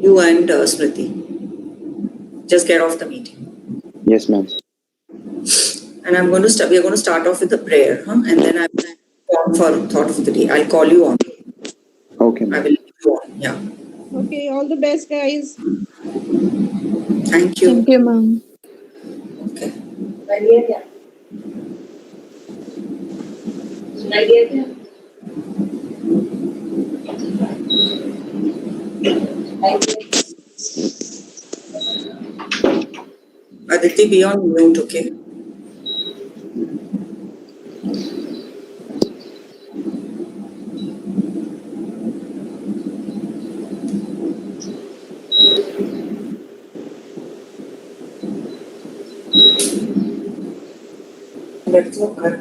You and Smriti. Just get off the meeting. Yes, ma'am. And I'm going to start. We are going to start off with a prayer, and then I will go on for thought of the day. I'll call you on. Okay, I ma'am. will leave you on. Yeah. Okay, all the best, guys. Thank you. Thank you, ma'am. Okay. Aditi, be on mute, okay? Let's look at.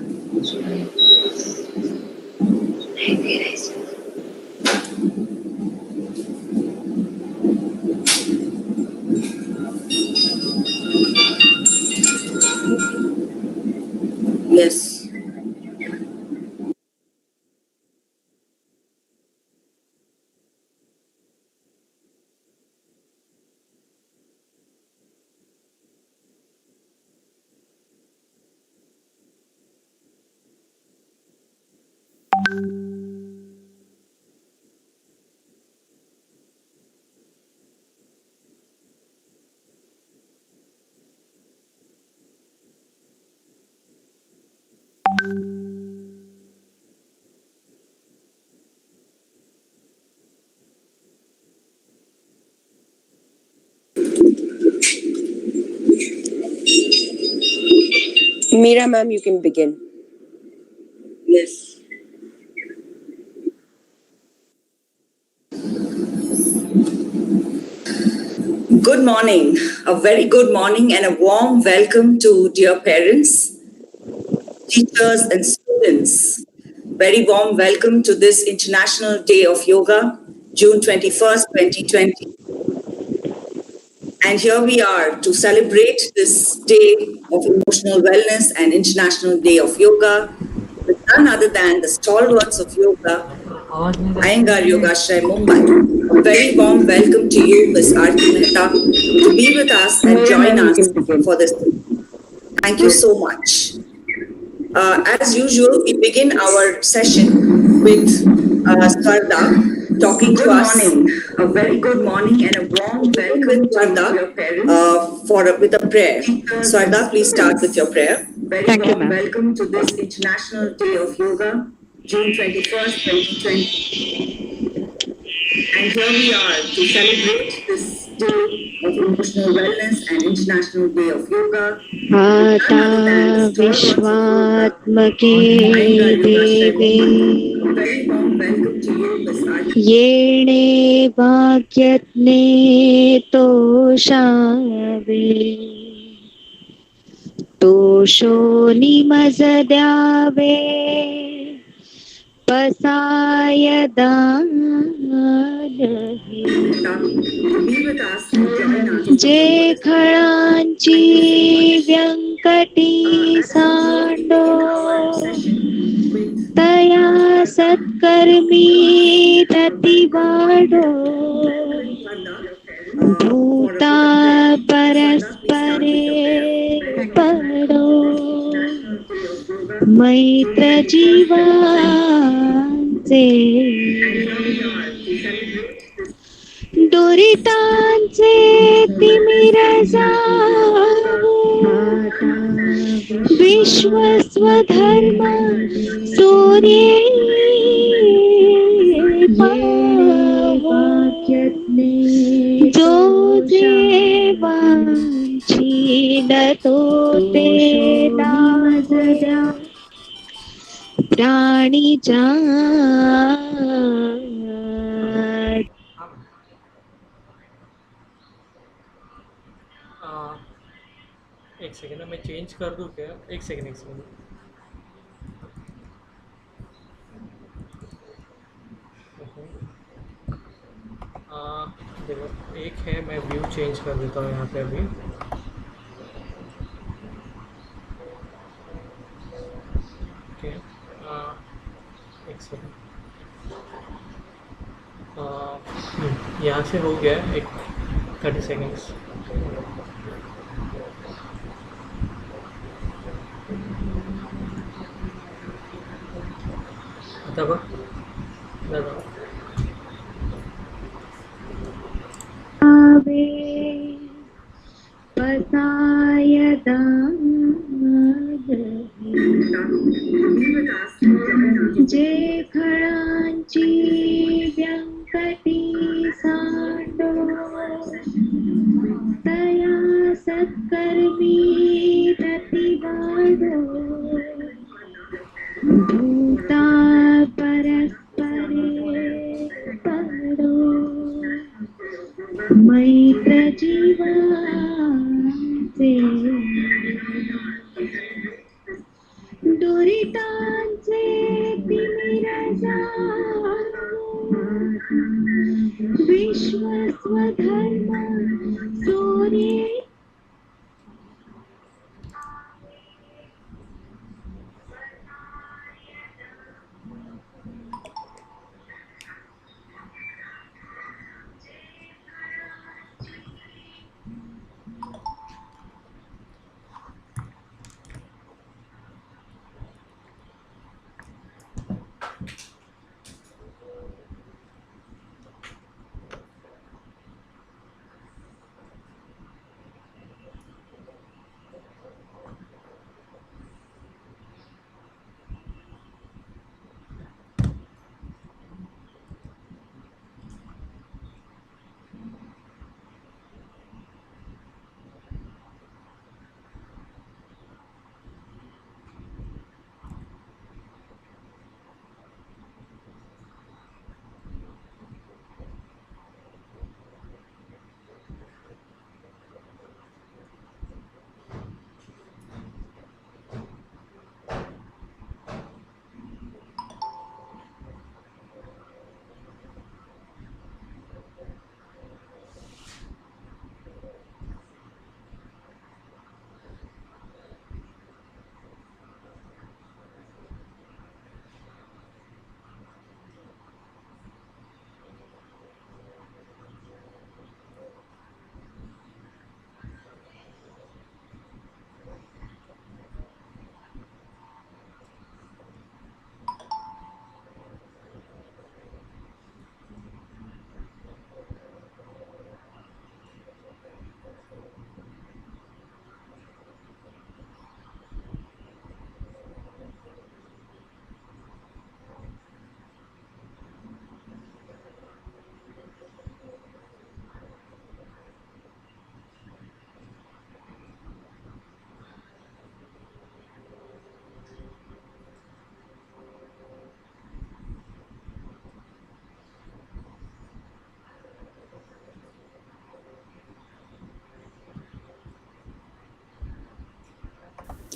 Yes. Meera, ma'am, you can begin. Yes. Good morning. A very good morning and a warm welcome to dear parents, teachers and students. Very warm welcome to this International Day of Yoga, June 21st, 2020. And here we are to celebrate this day of emotional wellness and International Day of Yoga with none other than the stalwarts of yoga, Iyengar Yogashraya, Mumbai. A very warm welcome to you, Ms. Aarti Mehta, to be with us and join us for this. Thank you so much. As usual, we begin our session with Swarda talking to us. Good morning. A very good morning and a warm welcome to Swarda with a prayer. Swarda, please start with your prayer. Very Thank you, warm ma'am. welcome to this International Day of Yoga, June 21st, 2020. And here we are to celebrate this day of emotional wellness and International Day of Yoga. Mata Vishwatmake Devi Very warm welcome to you, Ms. Aarti. Yene Vakyatne Toshave Tosho Nimazadyave Pasayadanahi Be with us and join us. जे खळांची व्यंकटी सांडो तया सत्कर्मी रती वाढो भूता परस्परे पडो मैत्र जीवांचे दुरितांचे तिमिर जावो विश्वस्वधर्म सूर्ये पावो जो देवांची नतो ते नामजद्या प्राणी एक सेकेंड मैं चेंज कर दूँ क्या? एक सेकेंड देखो, एक है, मैं व्यू चेंज कर देता हूँ यहाँ पे अभी. ओके, एक सेकेंड. यहाँ से हो गया एक 30 seconds. बताओ बताओ. आवे पसाय जे खळांची व्यंकटी सांडो तया सत्कर्मी प्रतिवादो भूता परस्परे परो मैत्र जीवांचे दुरितांचे विश्वस्वधर्म सूर्ये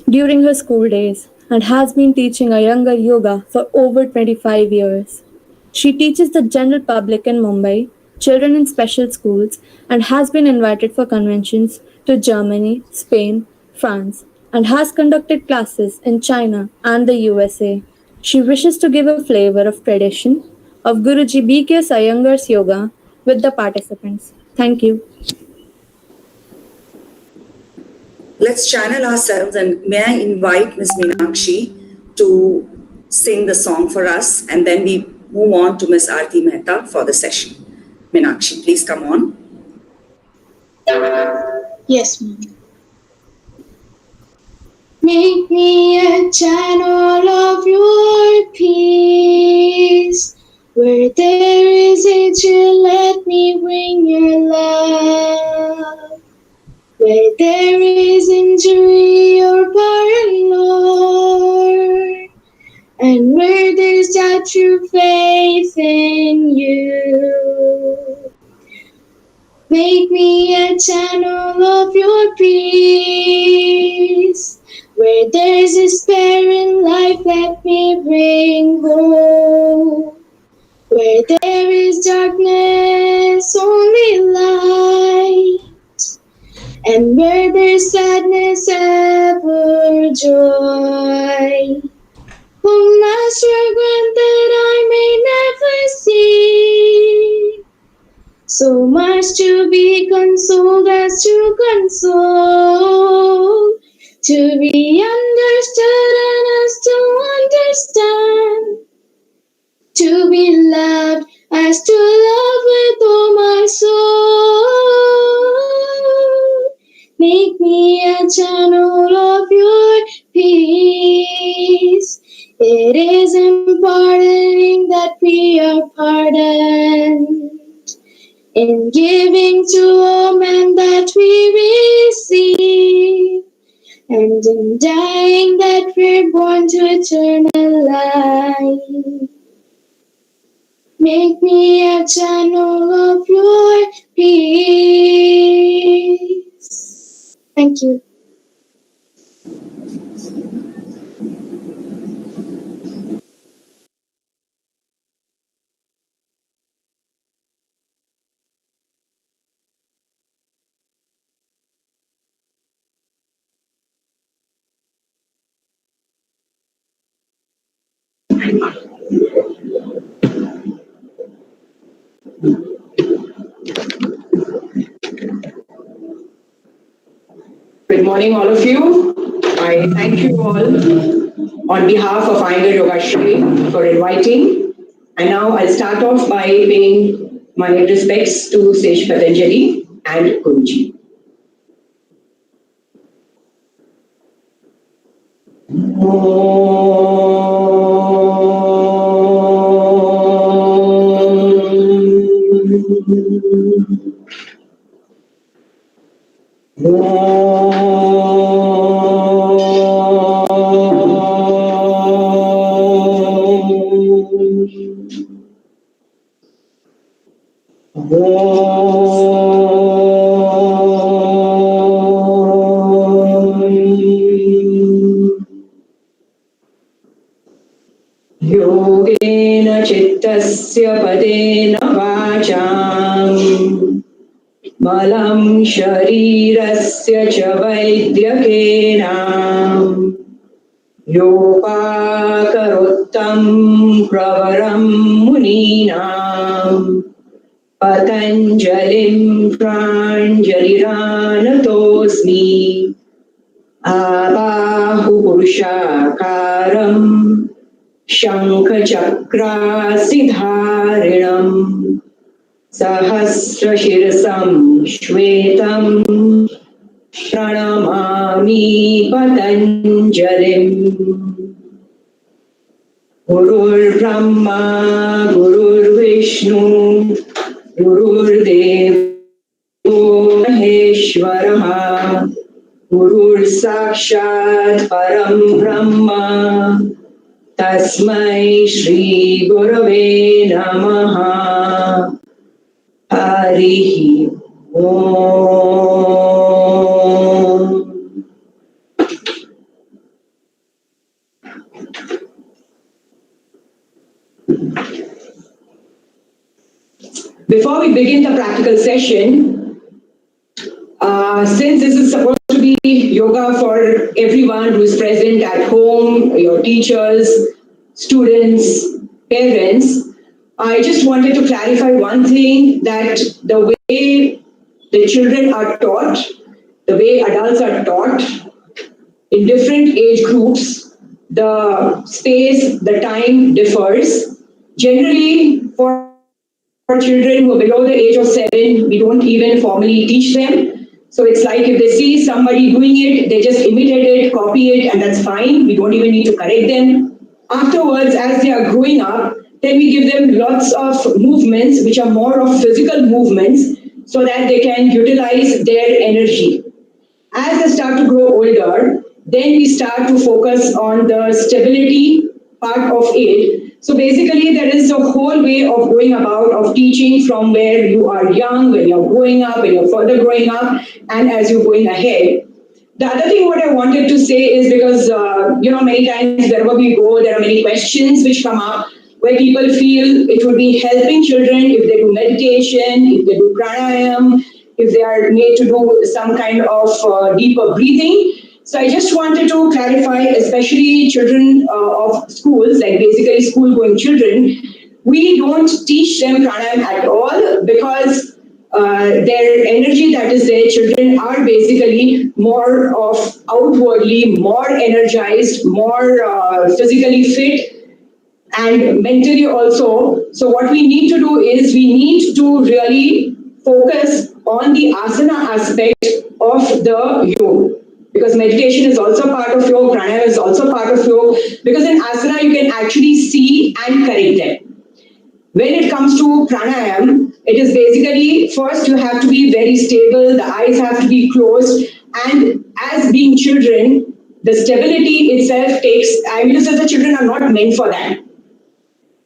during her school days and has been teaching Iyengar Yoga for over 25 years. She teaches the general public in Mumbai, children in special schools, and has been invited for conventions to Germany, Spain, France, and has conducted classes in China and the USA. She wishes to give a flavor of tradition of Guruji B.K. Iyengar's yoga with the participants. Thank you. Let's channel ourselves, and may I invite Ms. Meenakshi to sing the song for us, and then we move on to Ms. Aarti Mehta for the session. Meenakshi, please come on. Yes, ma'am. Make me a channel of your peace. Where there is hatred, let me bring your love. Where there is injury, your pardon, Lord. And where there's doubt, true faith in you. Make me a channel of your peace. Where there's despair in life, let me bring hope. Where there is darkness, only light. And where there's sadness, ever joy. Oh, Master, grant that I may never see. So much to be consoled as to console, to be understood and as to understand, to be loved as to love with all my soul. Make me a channel of your peace. It is in pardoning that we are pardoned, in giving to all men that we receive, and in dying that we're born to eternal life. Make me a channel of your peace. Thank you. Good morning, all of you. I thank you all on behalf of Iyengar Yogashraya for inviting. And now I'll start off by paying my respects to Sage Patanjali and Guruji. योगेन चित्तस्य पदेन वाचाम् मलं शरीरस्य च वैद्यकेन योपाकरोत्तं प्रवरं मुनीनां पतञ्जलिं प्राञ्जलिरानतोऽस्मि आबाहुपुरुषाकारम् शङ्खचक्रासिधारिणम् सहस्रशिरसं श्वेतं प्रणमामि पतञ्जलिम् गुरुर्ब्रह्मा गुरुर्विष्णु गुरुर्देवो महेश्वरः गुरुर्साक्षात् परं ब्रह्म तस्मै श्री गुरवे नमः हरिः ओम। Before we begin the practical session, since this is supposed to be yoga for everyone who is present at home, your teachers, students, parents, I just wanted to clarify one thing, that the way the children are taught, the way adults are taught in different age groups, the space, the time differs. Generally, for children who are below the age of 7, we don't even formally teach them. So it's like if they see somebody doing it, they just imitate it, copy it, and that's fine. We don't even need to correct them. Afterwards, as they are growing up, then we give them lots of movements which are more of physical movements so that they can utilize their energy. As they start to grow older, then we start to focus on the stability part of it. So basically, there is a whole way of going about of teaching from where you are young, when you're growing up, when you're further growing up, and as you're going ahead. The other thing what I wanted to say is because, many times wherever we go, there are many questions which come up where people feel it would be helping children if they do meditation, if they do pranayam, if they are made to do some kind of deeper breathing. So I just wanted to clarify, especially children of schools, like basically school-going children, we don't teach them pranayam at all because their energy that is there, children are basically more of outwardly more energized, more physically fit, and mentally also. So what we need to do is we need to really focus on the asana aspect of the yoga. Because meditation is also part of yoga, pranayama is also part of yoga. Because in asana you can actually see and correct them. When it comes to pranayam, it is basically first you have to be very stable, the eyes have to be closed, and as being children, the stability itself takes, I mean to say the children are not meant for that.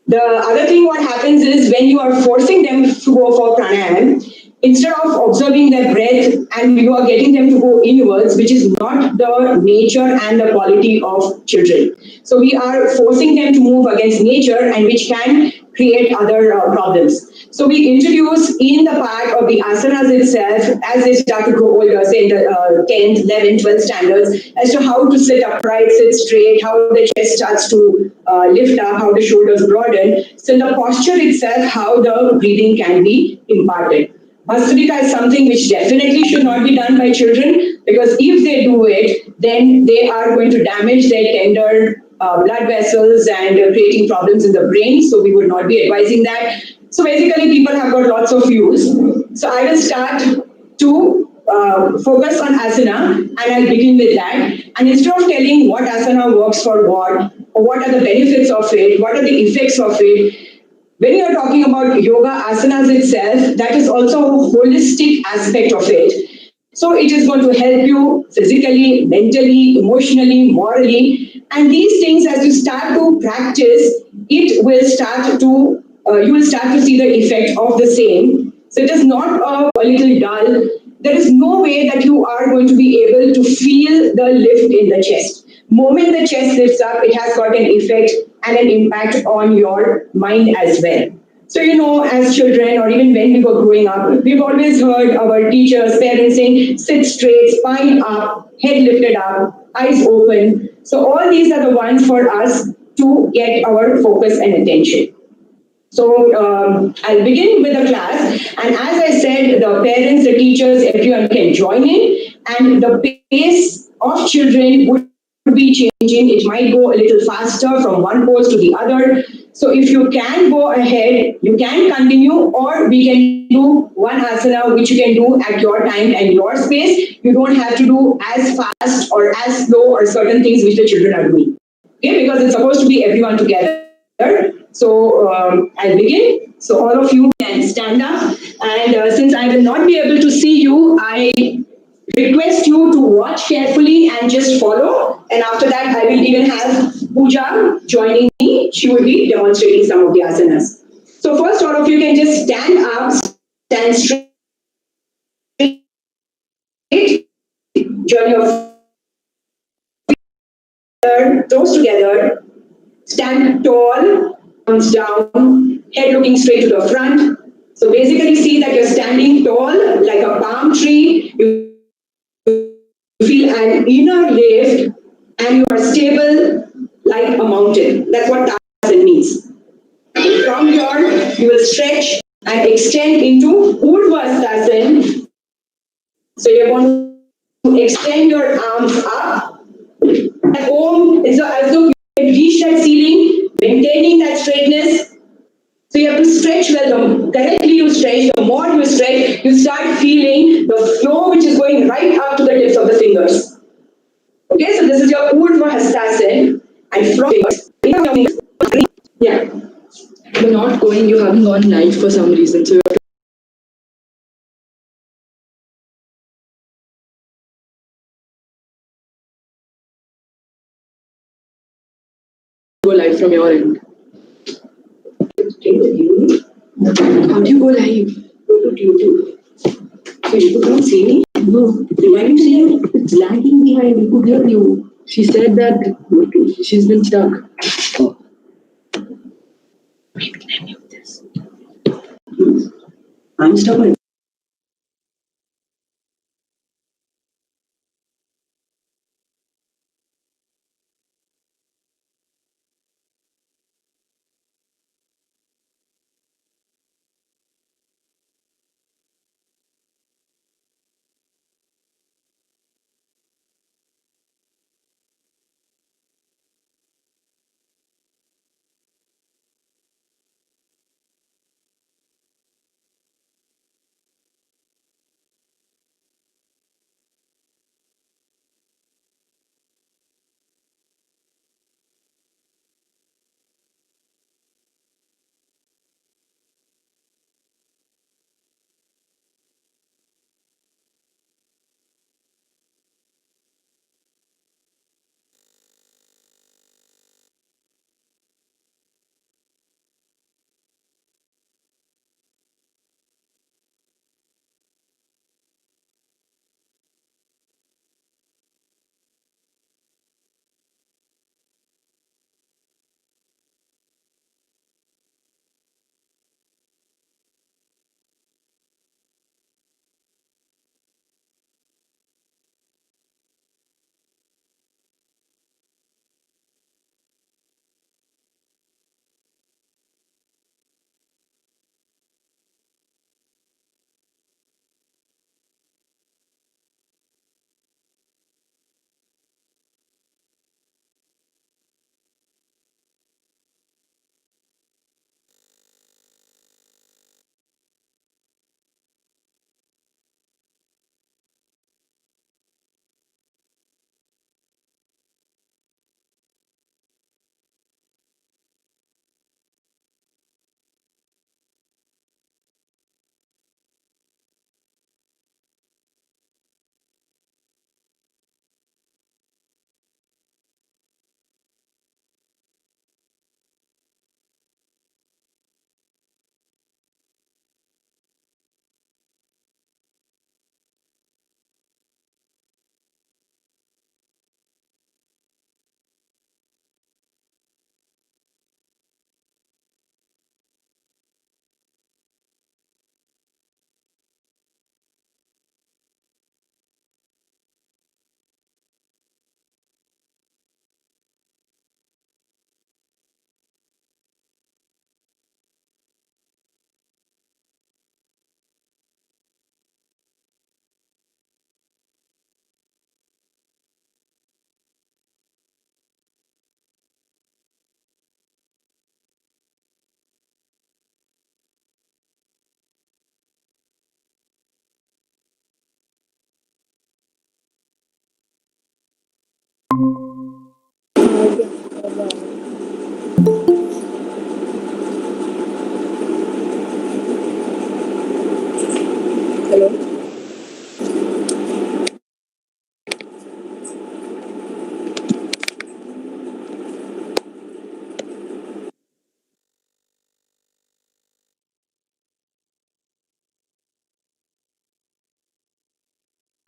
The other thing what happens is when you are forcing them to go for pranayam, instead of observing their breath and you are getting them to go inwards, which is not the nature and the quality of children. So we are forcing them to move against nature and which can create other problems. So we introduce in the part of the asanas itself, as they start to grow older, say in the 10th, 11th, 12th standards, as to how to sit upright, sit straight, how the chest starts to lift up, how the shoulders broaden. So in the posture itself, how the breathing can be imparted. Bhastrika is something which definitely should not be done by children because if they do it, then they are going to damage their tender blood vessels and creating problems in the brain. So we would not be advising that. So basically, people have got lots of views. So I will start to focus on asana and I'll begin with that. And instead of telling what asana works for what, or what are the benefits of it, what are the effects of it, when you are talking about yoga asanas itself, that is also a holistic aspect of it. So it is going to help you physically, mentally, emotionally, morally. And these things, as you start to practice, it will start to, you will start to see the effect of the same. So it is not a little dull. There is no way that you are going to be able to feel the lift in the chest. Moment the chest lifts up, it has got an effect and an impact on your mind as well. So, you know, as children or even when we were growing up, we've always heard our teachers, parents saying, sit straight, spine up, head lifted up, eyes open. So all these are the ones for us to get our focus and attention. So I'll begin with the class, and as I said, the parents, the teachers, everyone can join in, and the pace of children would be changing. It might go a little faster from one pose to the other. So if you can go ahead, you can continue, or we can do one asana which you can do at your time and your space. You don't have to do as fast or as slow or certain things which the children are doing. Okay, because it's supposed to be everyone together. So I'll begin. So all of you can stand up. And since I will not be able to see you, I request you to watch carefully and just follow. And after that, I will even have Pooja joining me. She will be demonstrating some of the asanas. So first, all of you can just stand up, stand straight, join your toes together, stand tall, arms down, head looking straight to the front. So basically see that you're standing tall like a palm tree. You feel an inner lift and you are stable like a mountain. That's what Tarzan means. From here, you will stretch and extend into Urdhva. So you're going to extend your arms up. At home, it's as though you can reach that ceiling, maintaining that straightness. So you have to stretch well. The correctly you stretch, the more you stretch, you start feeling the flow which is going right up to the tips of the fingers. Okay, so this is your Urdhva Hastasana. And from yeah. You're not going, you haven't gone live for some reason. So you have to go live from your end. How do you go live? Go to YouTube. So you can't see me? No. Why do you see it? It's lagging behind. We could hear you. She said that she's been stuck. Oh. Wait, can I mute this? I'm stuck.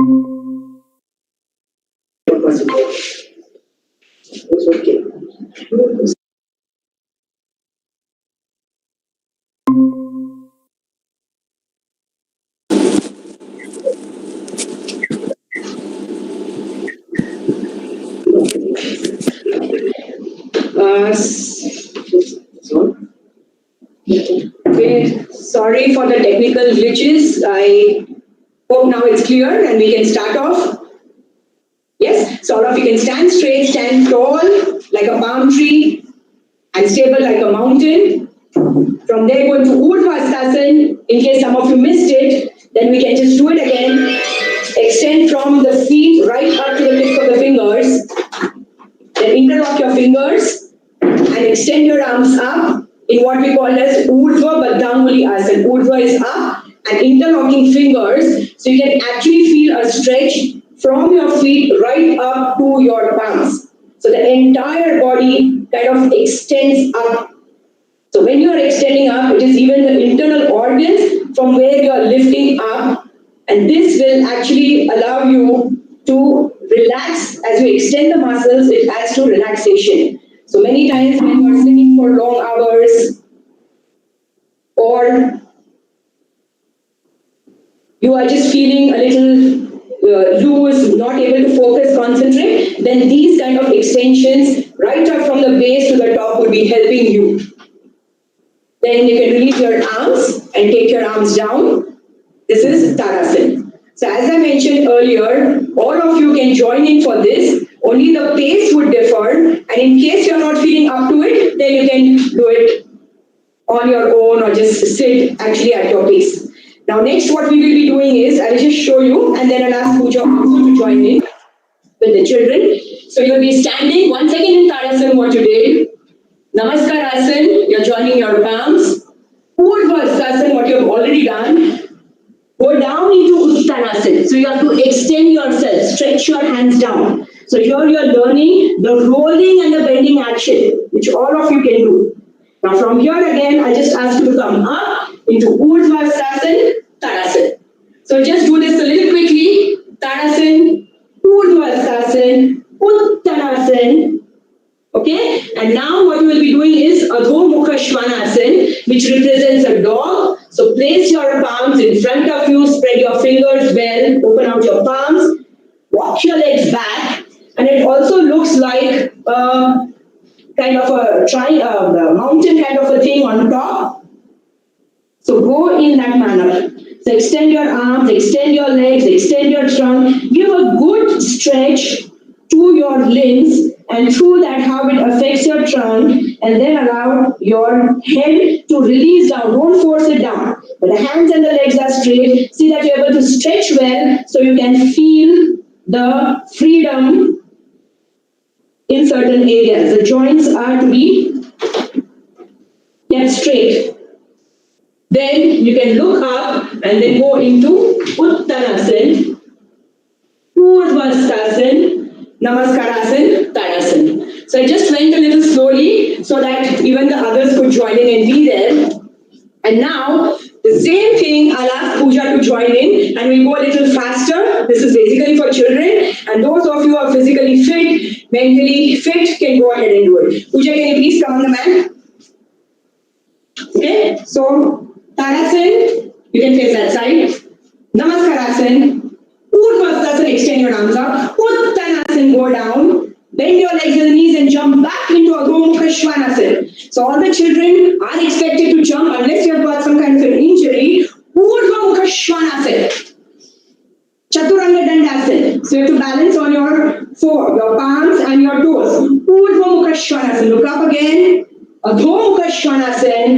Okay. So, okay, sorry for the technical glitches. I hope now it's clear and we can start off. Yes, so all of you can stand straight, stand tall like a palm tree and stable like a mountain. From there, go into Urdhva. In case some of you missed it, then we can just do it again. Extend from the feet right up to the tip of the fingers. Then interlock your fingers and extend your arms up in what we call as Urdhva Baddhanguli Asana. Urdhva is up and interlocking fingers, so you can actually feel a stretch from your feet right up to your palms. So the entire body kind of extends up. So when you are extending up, it is even the internal organs from where you are lifting up, and this will actually allow you to relax. As you extend the muscles, it adds to relaxation. So many times when you are sitting for long hours, or you are just feeling a little loose, not able to focus, concentrate, then these kind of extensions right up from the base to the top would be helping you. Then you can release your arms and take your arms down. This is Tadasana. So as I mentioned earlier, all of you can join in for this. Only the pace would differ. And in case you're not feeling up to it, then you can do it on your own or just sit actually at your pace. Now next what we will be doing is, I will just show you and then I'll ask Pooja also to join in with the children. So you'll be standing 1 second in Tadasana what you did. Namaskar Asana, you're joining your palms. Urdhva, what you have already done. Go down into Uttanasana. So you have to extend yourself, stretch your hands down. So here you are learning the rolling and the bending action, which all of you can do. Now from here again, I just ask you to come up into Urdhva, Tadasana. So just do this a little quickly. Tadasana, Urdhva, Uttanasana. Okay, and now what you will be doing is Adho Mukha Svanasana, which represents a dog. So place your palms in front of you, spread your fingers well, open out your palms, walk your legs back, and it also looks like kind of a mountain kind of a thing on top. So go in that manner. So extend your arms, extend your legs, extend your trunk, give a good stretch to your limbs, and through that how it affects your trunk, and then allow your head to release down. Don't force it down. But the hands and the legs are straight. See that you're able to stretch well so you can feel the freedom in certain areas. The joints are to be kept straight. Then you can look up and then go into Uttanasana, Urdhvastasana, Namaskarasana, Tadasana. So I just went a little slowly so that even the others could join in and be there. And now the same thing, I'll ask Pooja to join in and we'll go a little faster. This is basically for children, and those of you who are physically fit, mentally fit can go ahead and do it. Pooja, can you please come on the mat? Okay, so Tadasana, you can face that side. Namaskarasana, Urdhvastasana, extend your arms up. Uttanasana, go down. Bend your legs and knees and jump back into Adho Mukha Svanasana. So all the children are expected to jump unless you have got some kind of an injury. Urdhva Mukha Svanasana. Chaturanga Dandasana. So you have to balance on your palms and your toes. Urdhva Mukha Svanasana. Look up again. Adho Mukha Svanasana.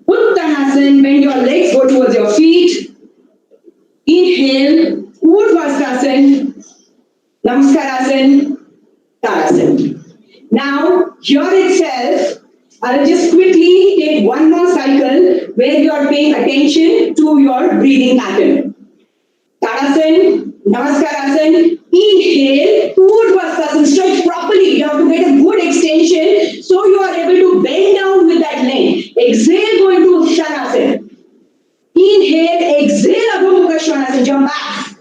Uttanasana, bend your legs, go towards your feet. Inhale, Urdhvastasana, Namaskarasana, Tadasana. Now, here itself, I will just quickly take one more cycle where you are paying attention to your breathing pattern. Tadasana, Namaskarasana, inhale, Urdhvastasana, stretch properly. You have to get a good extension so you are able to bend down with that length. Exhale, go into Uttanasana. Inhale, exhale, Adho Mukha Svanasana, jump back.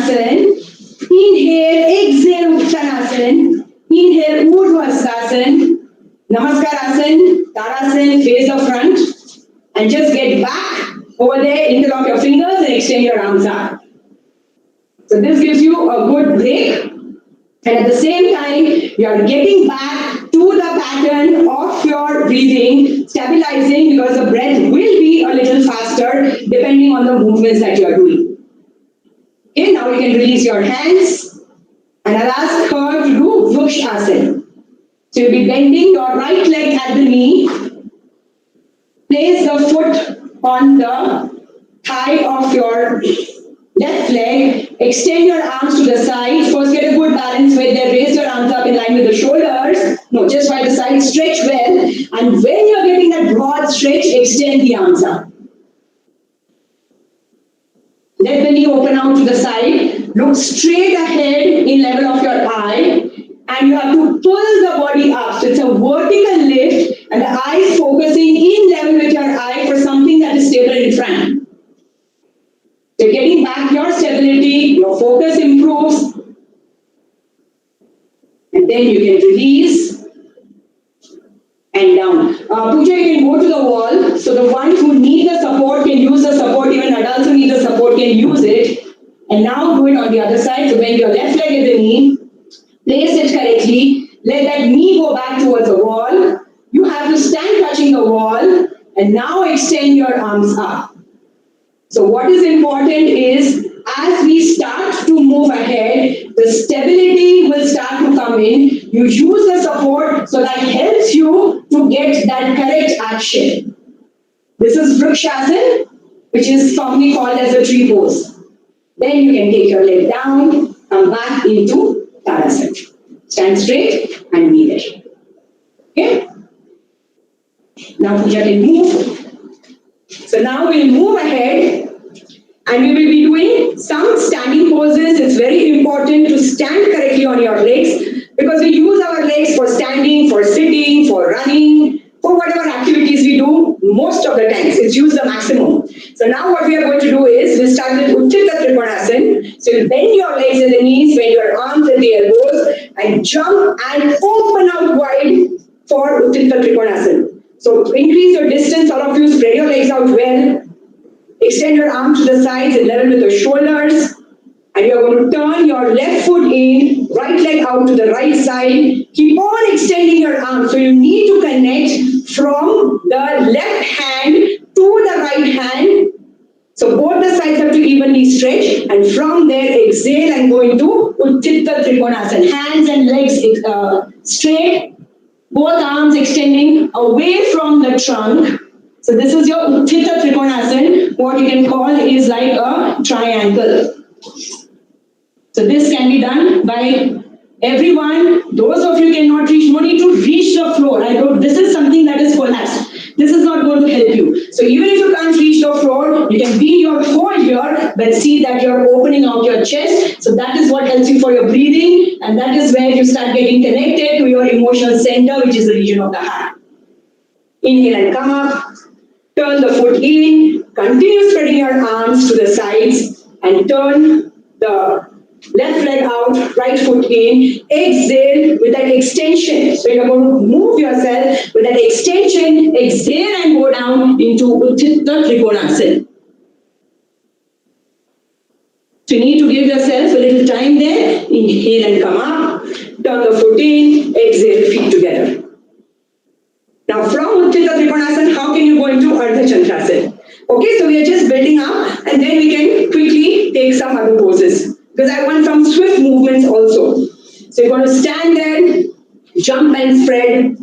Trikonasana. Inhale, exhale, Uttanasana. Inhale, Urdhvastasana. Namaskarasana, Tadasana, face the front. And just get back over there, interlock your fingers and extend your arms up. So this gives you a good break. And at the same time, you are getting back to the pattern of your breathing, stabilizing because the breath will be a little faster depending on the movements that you are doing. Okay, now you can release your hands and I'll ask her to do Vrikshasana. So you'll be bending your right leg at the knee, place the foot on the thigh of your left leg, extend your arms to the side. First get a good balance with them, raise your arms up in line with the shoulders. No, just by the side, stretch well. And when you're getting that broad stretch, extend the arms up. Let the knee open out to the side. Look straight ahead in level of your eye. And you have to pull the body up. So it's a vertical lift and the eyes focusing in level with your eye for something that is stable in front. So getting back your stability, your focus improves. And then you can release and down. Pooja, you can go to the wall. So the ones who need the support can use the support. Even adults who need the support can use it. And now do it on the other side. So bend your left leg at the knee. Place it correctly. Let that knee go back towards the wall. You have to stand touching the wall. And now extend your arms up. So what is important is as we start to move ahead, the stability will start to come in. You use the support so that helps you to get that correct action. This is Vrikshasana, which is commonly called as a tree pose. Then you can take your leg down, come back into Tadasana. Stand straight and be there. Okay? Now Pooja can move. So now we'll move ahead and we will be doing some standing poses. It's very important to stand correctly on your legs because we use our legs for standing, for sitting, for running, for whatever activities we do. Most of the times it's used the maximum. So now what we are going to do is we'll start with Utthita Trikonasana. So you bend your legs at the knees, bend your arms at the elbows and jump and open out wide for Utthita Trikonasana. So increase your distance, all of you spread your legs out well. Extend your arms to the sides and level with your shoulders. And you're going to turn your left foot in, right leg out to the right side. Keep on extending your arms. So you need to connect from the left hand to the right hand. So both the sides have to evenly stretch. And from there, exhale and go into Utthita Trikonasana. Hands and legs straight. Both arms extending away from the trunk. So this is your Utthita Trikonasana. What you can call is like a triangle. So this can be done by everyone. Those of you cannot reach, no need to reach the floor. This is something that is collapsed. This is not going to help you. So even if you can't reach the floor, you can be your hold here, but see that you're opening out your chest. So that is what helps you for your breathing. And that is where you start getting connected to your emotional center, which is the region of the heart. Inhale and come up. Turn the foot in. Continue spreading your arms to the sides and turn the left leg out, right foot in. Exhale with that extension. So you're going to move yourself with that extension. Exhale and go down into Utthita Trikonasana. So you need to give yourself a little time there. Inhale and come up. Turn the foot in. Exhale, feet together. Now from Utthita Trikonasana, how can you go into Ardha Chandrasana? Okay, so we are just building up and then we can quickly take some other poses. Because I want some swift movements also. So you're going to stand there, jump and spread,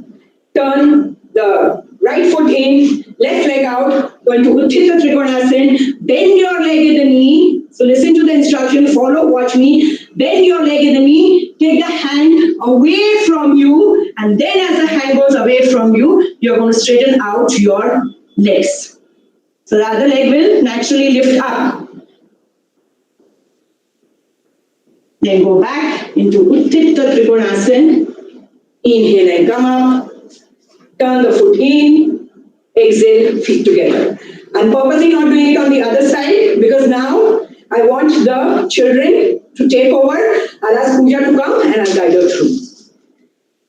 turn the right foot in, left leg out, go into Utthita Trikonasana, bend your leg at the knee. So listen to the instruction, follow, watch me. Bend your leg at the knee, take the hand away from you, and then as the hand goes away from you, you're going to straighten out your legs. So the other leg will naturally lift up. Then go back into Utthita Trikonasana. Inhale and come up. Turn the foot in. Exhale, feet together. I'm purposely not doing it on the other side because now I want the children to take over. I'll ask Pooja to come and I'll guide her through.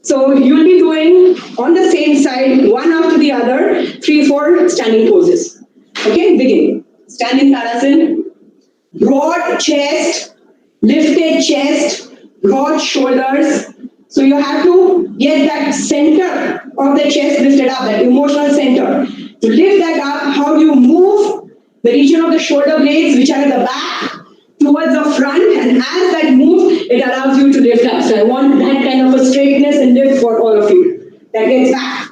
So you'll be doing on the same side, one after the other, 3-4 standing poses. Okay, begin. Standing Tadasana, broad chest, lifted chest, broad shoulders. So you have to get that center of the chest lifted up, that emotional center. To lift that up, how do you move the region of the shoulder blades, which are at the back, towards the front, and as that move, it allows you to lift up. So I want that kind of a straightness and lift for all of you. That gets back.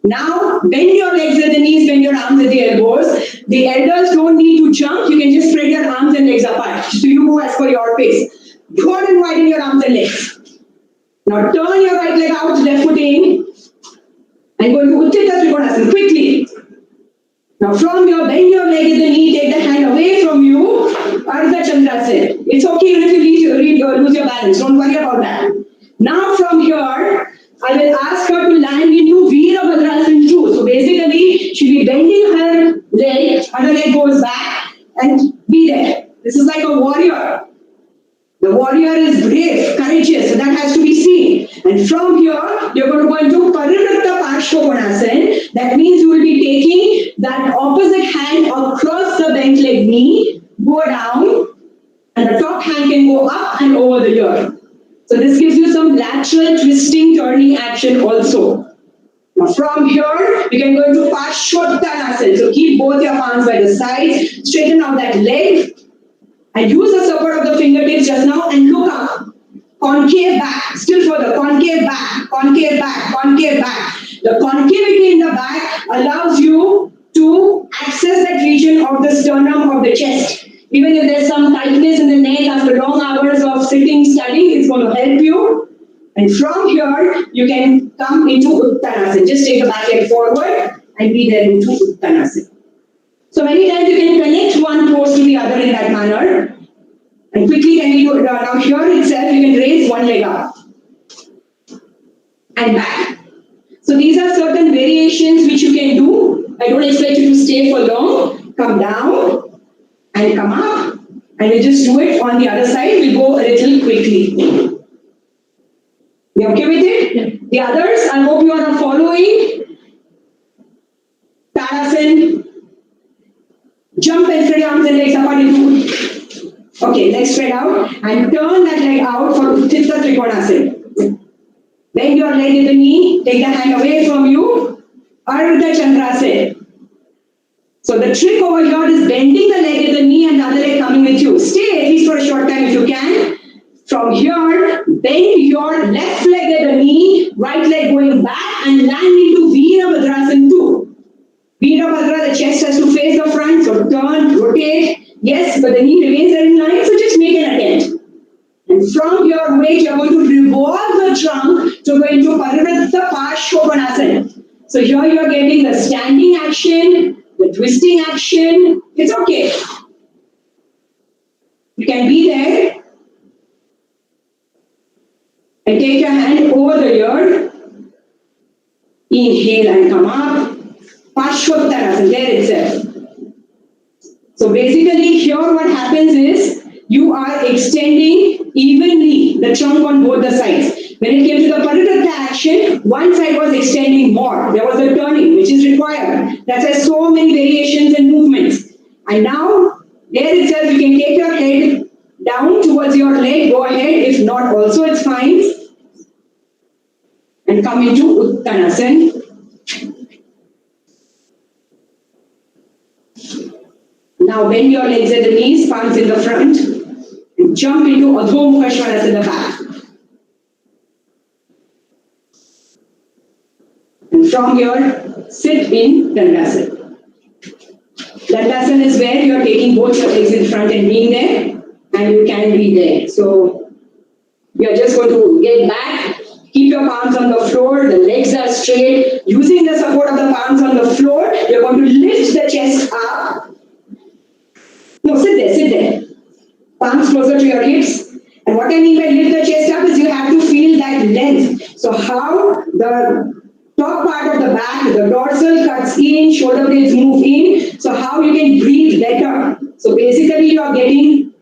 Now, bend your legs at the knees, bend your arms at the elbows. The elders don't need to jump. You can just spread your arms and legs apart. So you move as per your pace. Broad and widen your arms and legs. Now turn your right leg out, left foot in, and go into Utthita Trikonasana quickly. Now from here, bend your leg at the knee, take the hand away from you, Ardha Chandrasana. It's okay even if you lose your balance, don't worry about that. Now from here, I will ask her to land into Veerabhadrasana too. So basically, she'll be bending her leg, other leg goes back, and be there. This is like a warrior. The warrior is brave, courageous, so that has to be seen. And from here, you're going to go into Parivritta Parshvakonasana. That means you will be taking that opposite hand across the bent leg knee, go down, and the top hand can go up and over the ear. So this gives you some lateral twisting, turning action also. Now from here, you can go into Parshvottanasana. So keep both your palms by the sides, straighten out that leg, and use the support of the fingertips just now and look up. Concave back, still further, concave back, concave back, concave back. The concavity in the back allows you to access that region of the sternum of the chest. Even if there's some tightness in the neck after long hours of sitting, studying, it's going to help you. And from here, you can come into Uttanasana. Just take the back leg forward and be there into Uttanasana. So many times you can connect one pose to the other in that manner. And quickly can we do now here itself you can raise one leg up and back. So these are certain variations which you can do. I don't expect you to stay for long. Come down and come up. And we'll just do it on the other side. We'll go a little quickly. You okay with it? Yeah. The others, I hope you are following. Tadasana. Jump and spread your arms and legs apart into. Okay, legs spread out and turn that leg out for Utthita Trikonasana. Bend your leg at the knee, take the hand away from you, Ardha Chandrasana. So the trick over here is bending the leg at the knee and the other leg coming with you. Stay at least for a short time if you can. From here, bend your left leg at the knee, right leg going back and land into Veerabhadrasana too. Veerabhadra, the chest has to face the front, so turn, rotate. Yes, but the knee remains in line, so just make an attempt. And from your weight, you're going to revolve the trunk to go into Parivritta Parshvakonasana. So here you're getting the standing action, the twisting action. It's okay. You can be there. And take your hand over the ear. Inhale and come up. Parshvottanasana, there itself. So basically here what happens is you are extending evenly the trunk on both the sides. When it came to the Parivritta action, one side was extending more. There was a turning which is required. That's why so many variations and movements. And now there itself you can take your head down towards your leg. Go ahead. If not also it's fine. And come into Uttanasana. Now bend your legs at the knees, palms in the front, and jump into Adho Mukha Svanasana in the back. And from here, sit in Dandasana. Dandasana is where you are taking both your legs in front and being there, and you can be there. So you are just going to get back, keep your palms on the floor, the legs are straight. Using the support of the palms on the floor, you are going to lift the chest up. No, sit there, sit there. Palms closer to your hips. And what I mean by lift the chest up is you have to feel that length. So how the top part of the back, the dorsal cuts in, shoulder blades move in. So how you can breathe better. So basically you are getting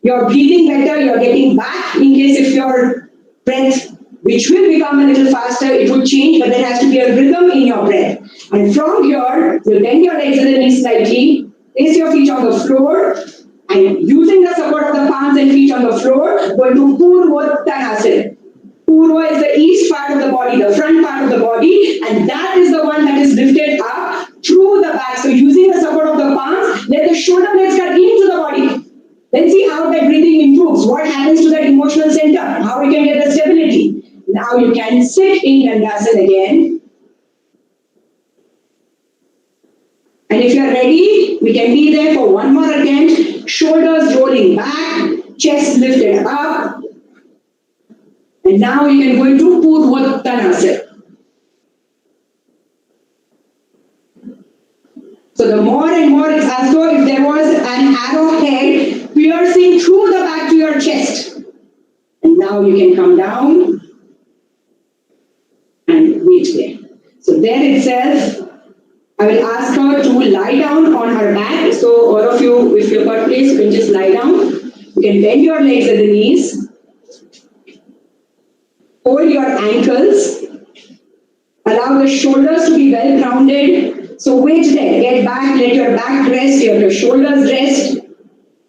You're breathing better, you're getting back in case if your breath, which will become a little faster, it would change, but there has to be a rhythm in your breath. And from here, you bend your legs a little slightly, place your feet on the floor, and using the support of the palms and feet on the floor, go into Purvottanasana. Purva is the east part of the body, the front part of the body, and that is the one that is lifted up through the back. So using the support of the palms, let the shoulder blades cut into the body. Let's see how that breathing improves. What happens to that emotional center? How we can get the stability. Now you can sit in Dandasana again. And if you're ready, we can be there for one more attempt. Shoulders rolling back, chest lifted up. And now you can go into Purvottanasana. So the more and more it's as though if there was an arrowhead piercing through the back to your chest. And now you can come down and wait there. So there itself, I will ask her to lie down on her back. So all of you, if you've got place, you can just lie down. You can bend your legs at the knees. Hold your ankles. Allow the shoulders to be well grounded. So wait there. Get back. Let your back rest. Let your shoulders rest.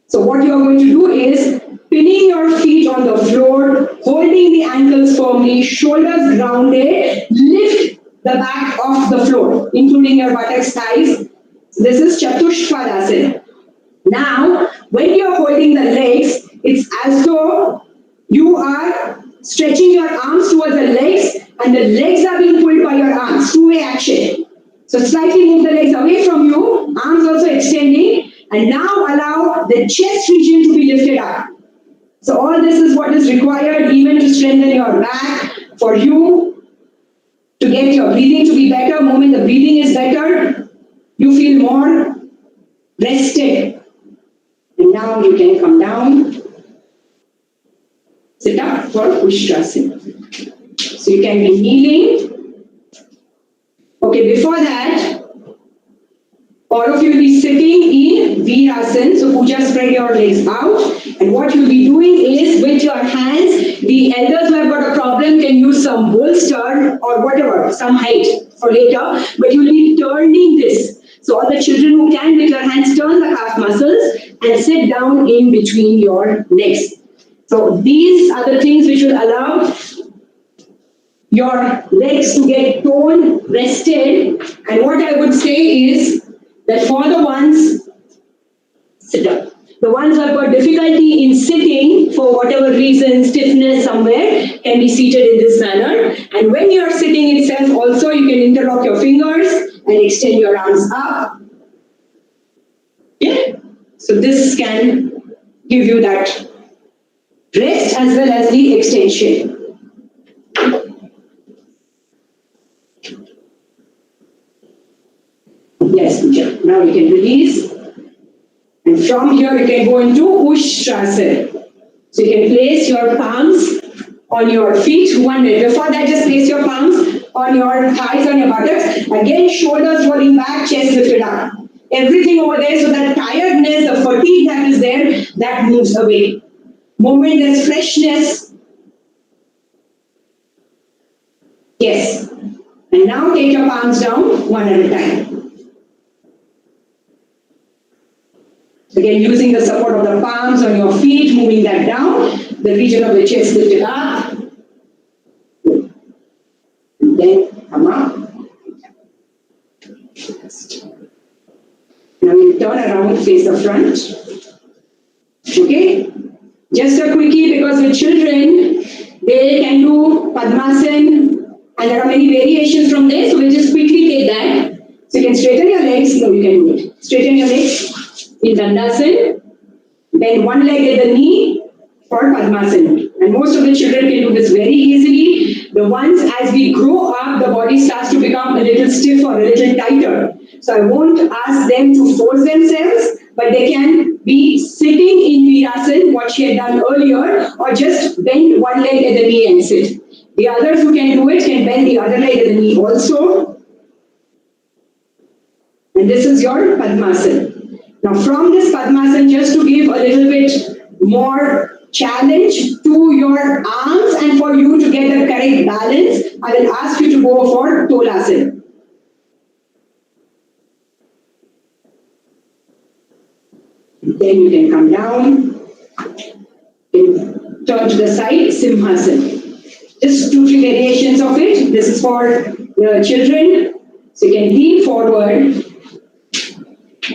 So what you are going to do is pinning your feet on the floor, holding the ankles firmly, shoulders grounded. Lift the back off the floor, including your buttocks, thighs. This is Chatushpadasana. Now, when you are holding the legs, it's as though you are stretching your arms towards the legs and the legs are being pulled by your arms, two-way action. So slightly move the legs away from you, arms also extending, and now allow the chest region to be lifted up. So all this is what is required even to strengthen your back, for you to get your breathing to be better. The moment the breathing is better, you feel more rested. And now you can come down. Sit up for Ushtrasana. So you can be kneeling. Okay, before that, all of you will be sitting in Virasana. So Puja, spread your legs out. And what you'll be doing is with your hands, the elders who have got a problem can use some bolster or whatever, some height for later, but you'll be turning this. So all the children who can with your hands turn the calf muscles and sit down in between your legs. So these are the things which will allow your legs to get toned, rested. And what I would say is that for the ones, sit down. The ones who have got difficulty in sitting for whatever reason, stiffness somewhere, can be seated in this manner. And when you are sitting itself also, you can interlock your fingers and extend your arms up. Yeah. So this can give you that rest as well as the extension. Yes, Puja. Now you can release. And from here you can go into Ushtrasana. So you can place your palms on your feet. One minute. Before that, just place your palms on your thighs, on your buttocks. Again, shoulders rolling back, chest lifted up. Everything over there, so that tiredness, the fatigue that is there, that moves away. Moment there's freshness. Yes. And now take your palms down one at a time. Again, using the support of the palms on your feet, moving that down, the region of the chest lifted up. And then come up. Now you turn around, face the front. Okay? Just a quickie, because with children, they can do Padmasana, and there are many variations from there, so we'll just quickly take that. So you can straighten your legs. No, you can do it. Straighten your legs in Dandasana. Then one leg at the knee for Padmasana. And most of the children can do this very easily. The ones, as we grow up, the body starts to become a little stiff or a little tighter. So I won't ask them to force themselves, but they can be sitting in Virasana, what she had done earlier, or just bend one leg at the knee and sit. The others who can do it can bend the other leg at the knee also. And this is your Padmasana. Now from this Padmasana, just to give a little bit more challenge to your arms, and for you to get the correct balance, I will ask you to go for Tolasana. Then you can come down, turn to the side, Simhasana. Just 2-3 variations of it. This is for the children. So you can lean forward.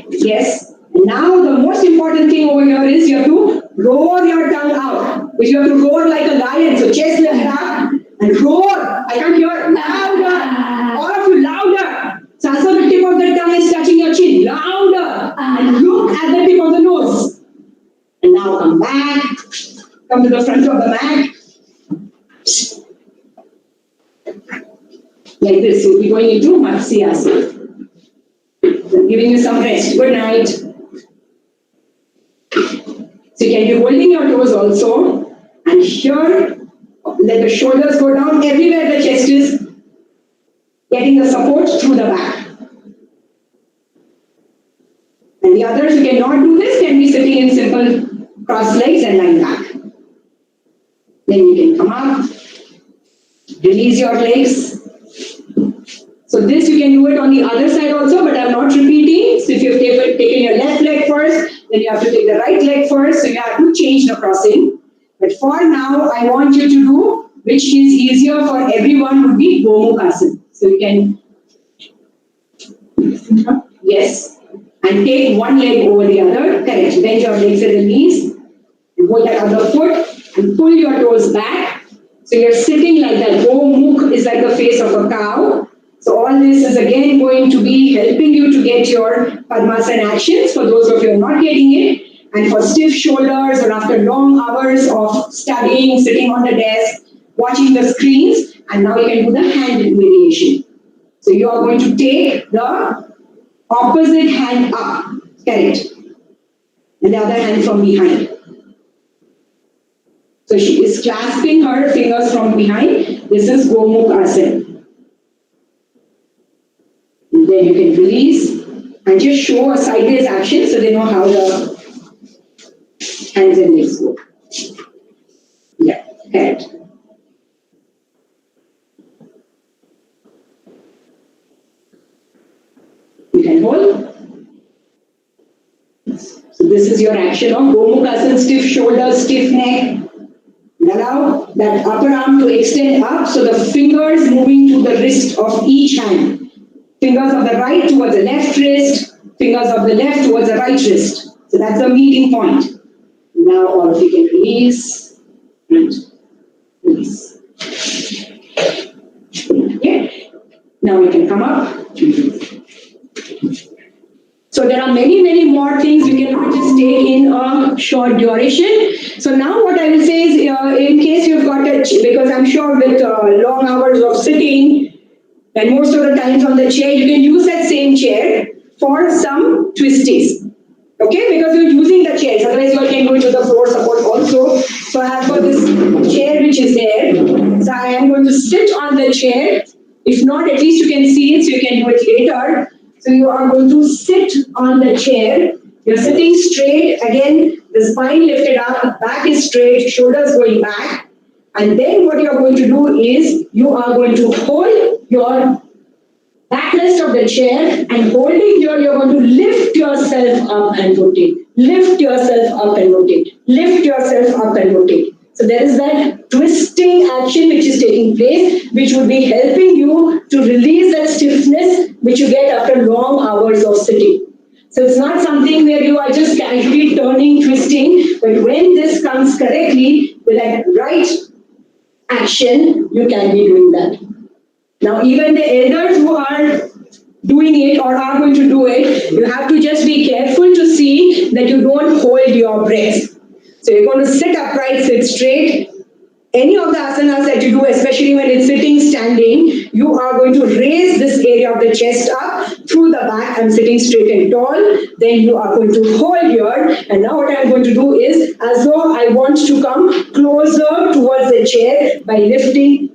Yes. Now the most important thing over here is you have to roar your tongue out. But you have to roar like a lion. So chest lifted up and roar. I can't hear. Louder. All of you louder. So as the tip of the tongue is touching your chin. Louder. And look at the tip of the nose. And now come back. Come to the front of the mat. Like this. You'll be going into Matsyasana. I'm giving you some rest. Good night. So you can be holding your toes also. And here, let the shoulders go down. Everywhere the chest is getting the support through the back. And the others who cannot do this can be sitting in simple cross legs and lying back. Then you can come up. Release your legs. So this you can do it on the other side also, but I'm not repeating. So if you've taken your left leg first, then you have to take the right leg first. So you have to change the crossing. But for now, I want you to do, which is easier for everyone, would be Gomukhasana. So you can, yes, and take one leg over the other. Correct. Bend your legs at the knees. And hold that other foot and pull your toes back. So you're sitting like that. Gomukh is like the face of a cow. So all this is again going to be helping you to get your Padmasana actions for those of you who are not getting it. And for stiff shoulders or after long hours of studying, sitting on the desk, watching the screens, and now you can do the hand variation. So you are going to take the opposite hand up, correct, and the other hand from behind. So she is clasping her fingers from behind. This is Gomukhasana. And then you can release and just show a sideways action so they know how the hands and legs go. Yeah, correct. You can hold. So this is your action of Gomukhasana, stiff shoulders, stiff neck. And allow that upper arm to extend up, so the fingers moving to the wrist of each hand. Fingers of the right towards the left wrist, fingers of the left towards the right wrist. So that's the meeting point. Now all of you can release and release. Okay. Now you can come up. So there are many, many more things you cannot just take in a short duration. So now what I will say is, in case you've got because I'm sure with long hours of sitting, and most of the times on the chair, you can use that same chair for some twisties. Okay, because you're using the chairs, otherwise you can go to the floor support also. So I have got this chair which is there. So I am going to sit on the chair. If not, at least you can see it, so you can do it later. So you are going to sit on the chair. You're sitting straight. Again, the spine lifted up, back is straight, shoulders going back. And then what you are going to do is, you are going to hold your backrest of the chair, and holding here, you're going to lift yourself up and rotate. Lift yourself up and rotate. Lift yourself up and rotate. So there is that twisting action which is taking place, which would be helping you to release that stiffness which you get after long hours of sitting. So it's not something where you are just casually turning, twisting, but when this comes correctly with that right action, you can be doing that. Now, even the elders who are doing it or are going to do it, you have to just be careful to see that you don't hold your breath. So you're going to sit upright, sit straight. Any of the asanas that you do, especially when it's sitting, standing, you are going to raise this area of the chest up through the back. I'm sitting straight and tall. Then you are going to hold here. And now what I'm going to do is, as though I want to come closer towards the chair by lifting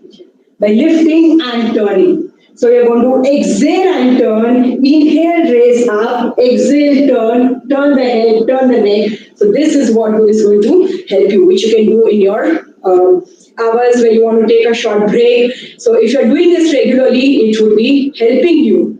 and turning. So you're going to exhale and turn, inhale, raise up, exhale, turn the head, turn the neck. So this is what is going to help you, which you can do in your hours where you want to take a short break. So if you're doing this regularly, it would be helping you.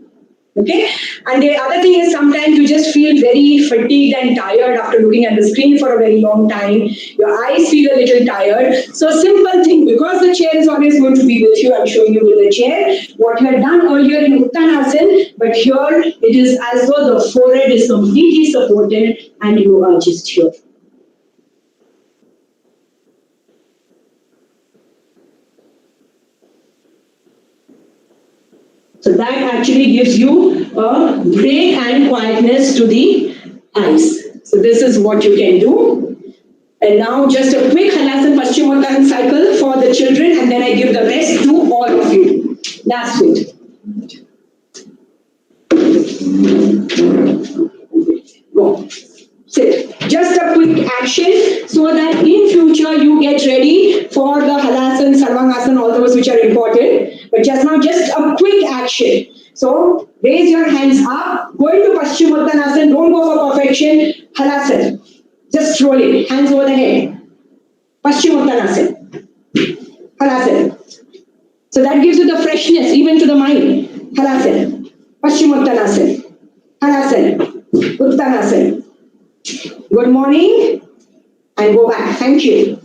Okay, and the other thing is sometimes you just feel very fatigued and tired after looking at the screen for a very long time. Your eyes feel a little tired. So a simple thing, because the chair is always going to be with you, I'm showing you with the chair what you had done earlier in Uttanasana, but here it is as though the forehead is completely supported and you are just here. So that actually gives you a break and quietness to the eyes. So this is what you can do. And now just a quick Halasana Paschimottanasana cycle for the children, and then I give the rest to all of you. Last bit. Go. Sit. Just a quick action so that in future you get ready for the Halasana, Sarvangasana, all those which are important. But just now, just a quick action. So raise your hands up, go into Paschimottanasana, don't go for perfection. Halasana. Just roll it, hands over the head. Paschimottanasana. Halasana. So that gives you the freshness even to the mind. Halasana. Paschimottanasana. Halasana. Uttanasana. Good morning and go back. Thank you.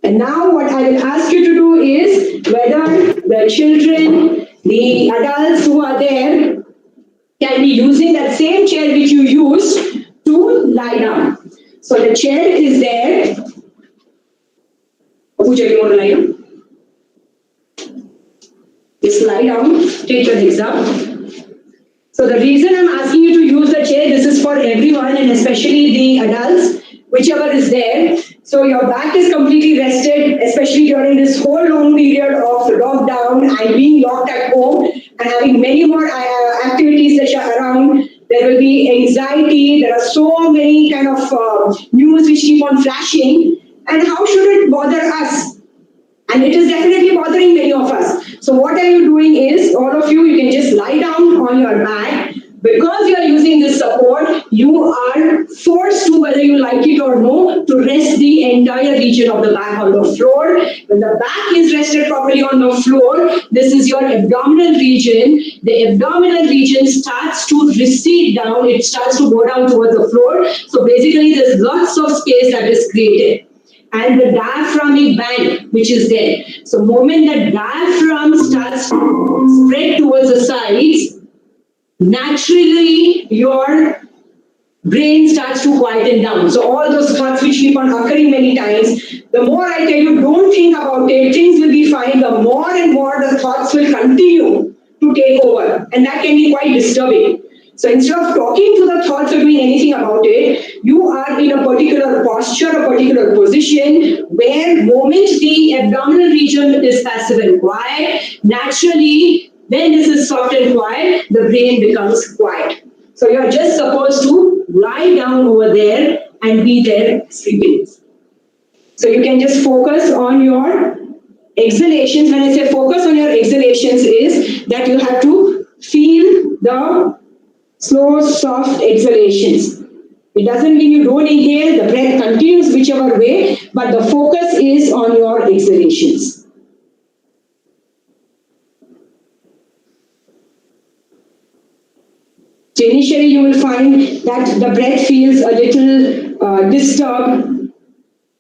And now what I will ask you to do is whether the children, the adults who are there can be using that same chair which you used to lie down. So the chair is there. Pooja, you want to lie down? Just lie down, take your legs up. So the reason I'm asking you to use the chair, this is for everyone and especially the adults, whichever is there. So your back is completely rested, especially during this whole long period of lockdown and being locked at home and having many more activities that are around. There will be anxiety. There are so many kind of news which keep on flashing. And how should it bother us? And it is definitely bothering many of us. So what are you doing is, all of you, you can just lie down on your back. Because you are using this support, you are forced to, whether you like it or no, to rest the entire region of the back on the floor. When the back is rested properly on the floor, this is your abdominal region. The abdominal region starts to recede down. It starts to go down towards the floor. So basically, there's lots of space that is created. And the diaphragmic band which is there. So moment the diaphragm starts to spread towards the sides, naturally your brain starts to quieten down. So all those thoughts which keep on occurring many times, the more I tell you don't think about it, things will be fine, the more and more the thoughts will continue to take over. And that can be quite disturbing. So instead of talking to the thoughts or doing anything about it, you are in a particular posture, a particular position where moment the abdominal region is passive and quiet, naturally when this is soft and quiet, the brain becomes quiet. So you're just supposed to lie down over there and be there sleeping. So you can just focus on your exhalations. When I say focus on your exhalations is that you have to feel the slow, soft exhalations. It doesn't mean you don't inhale, the breath continues whichever way, but the focus is on your exhalations. So initially you will find that the breath feels a little disturbed,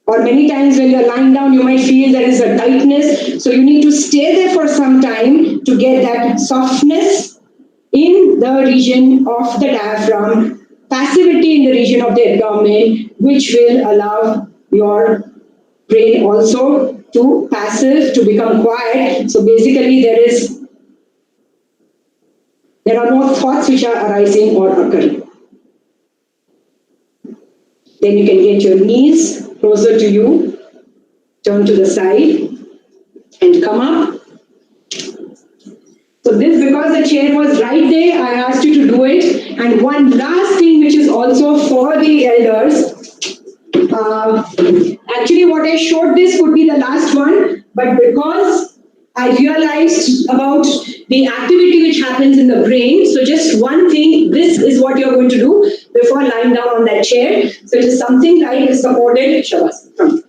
or many times when you're lying down you might feel there is a tightness. So you need to stay there for some time to get that softness in the region of the diaphragm, passivity in the region of the abdomen, which will allow your brain also to passive, to become quiet. So basically there are no thoughts which are arising or occurring. Then you can get your knees closer to you, turn to the side and come up. So this, because the chair was right there, I asked you to do it. And one last thing which is also for the elders, actually what I showed this could be the last one, but because I realized about the activity which happens in the brain. So just one thing, this is what you're going to do before lying down on that chair. So it is something like a supported shavasana.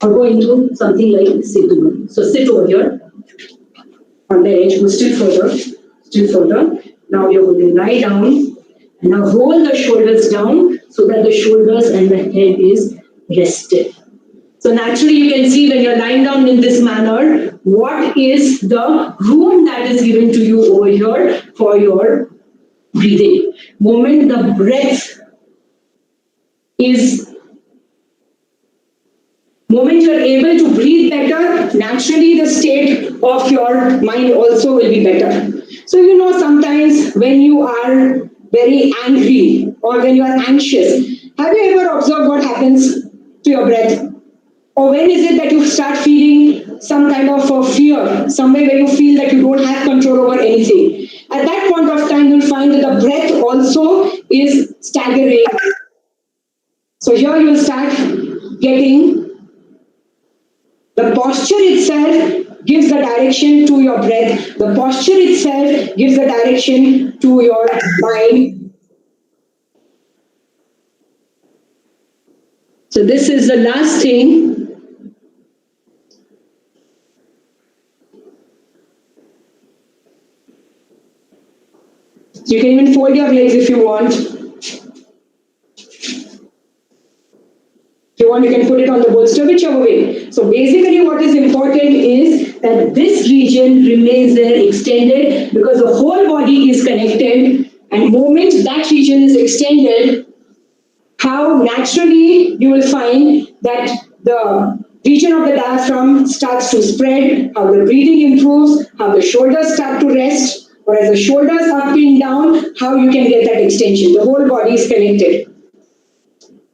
Or go into something like Siddhu. So sit over here on the edge, go still further, still further. Now you're going to lie down and now roll the shoulders down so that the shoulders and the head is rested. So naturally you can see when you're lying down in this manner, what is the room that is given to you over here for your breathing. Moment the breath is moment you're able to breathe better, naturally the state of your mind also will be better. So you know sometimes when you are very angry or when you are anxious, have you ever observed what happens to your breath? Or when is it that you start feeling some kind of fear, somewhere where you feel that you don't have control over anything? At that point of time, you'll find that the breath also is staggering. So here you'll start getting the posture itself gives the direction to your breath. The posture itself gives the direction to your mind. So this is the last thing. You can even fold your legs if you want. If you want, you can put it on the bolster, whichever way. So basically what is important is that this region remains there extended because the whole body is connected, and moment that region is extended, how naturally you will find that the region of the diaphragm starts to spread, how the breathing improves, how the shoulders start to rest, or as the shoulders up and down, how you can get that extension. The whole body is connected.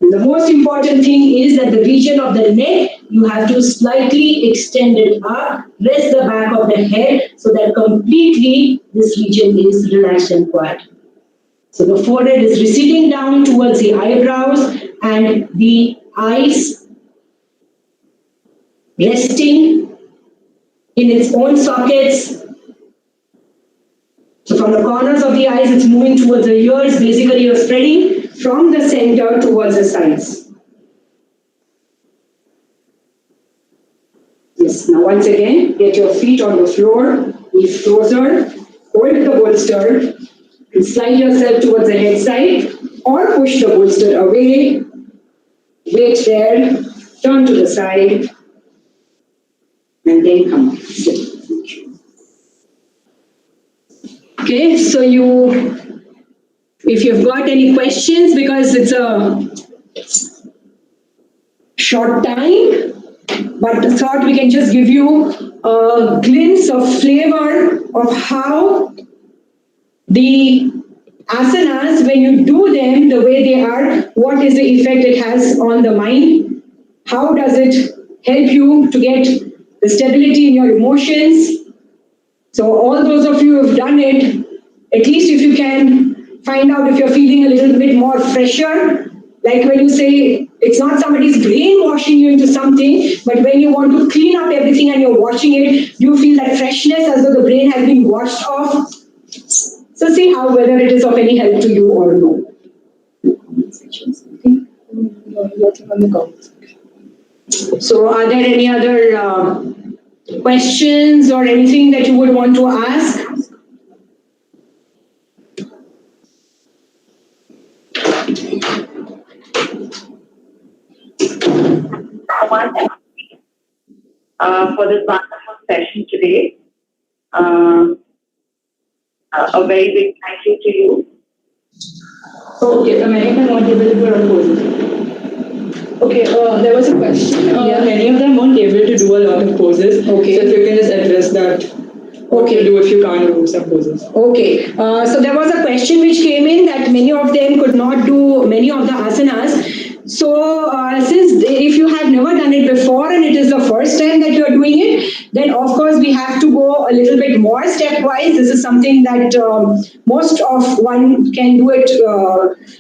And the most important thing is that the region of the neck, you have to slightly extend it up, rest the back of the head so that completely this region is relaxed and quiet. So the forehead is receding down towards the eyebrows and the eyes resting in its own sockets. So from the corners of the eyes, it's moving towards the ears. Basically, you're spreading from the center towards the sides. Yes, now once again, get your feet on the floor, knees closer, hold the bolster, and slide yourself towards the head side, or push the bolster away, wait there, turn to the side, and then come up. Okay, so if you've got any questions, because it's a short time, but thought we can just give you a glimpse of flavor of how the asanas, when you do them the way they are, what is the effect it has on the mind? How does it help you to get the stability in your emotions? So all those of you who have done it, at least if you can find out if you're feeling a little bit more fresher, like when you say it's not somebody's brainwashing you into something, but when you want to clean up everything and you're watching it, you feel that freshness as though the brain has been washed off. So see how whether it is of any help to you or no. So are there any other questions or anything that you would want to ask? For this wonderful session today. A very big thank you to you. Okay, American won't be able to do a poses. Okay, there was a question. Many of them weren't able to do a lot of poses. Okay. So if you can just address that. What to do if you can't do some poses. Okay, so there was a question which came in that many of them could not do many of the asanas. So, since if you have never done it before and it is the first time that you are doing it, then of course we have to go a little bit more stepwise. This is something that most of one can do it.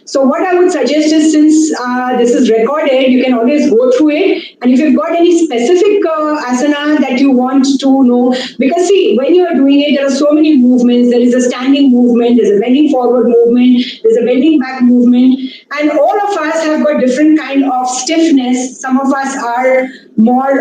So, what I would suggest is, since this is recorded, you can always go through it. And if you've got any specific asana that you want to know, because see, when you are doing it, there are so many movements. There is a standing movement, there's a bending forward movement, there's a bending back movement, and all of us have got different kind of stiffness. Some of us are more,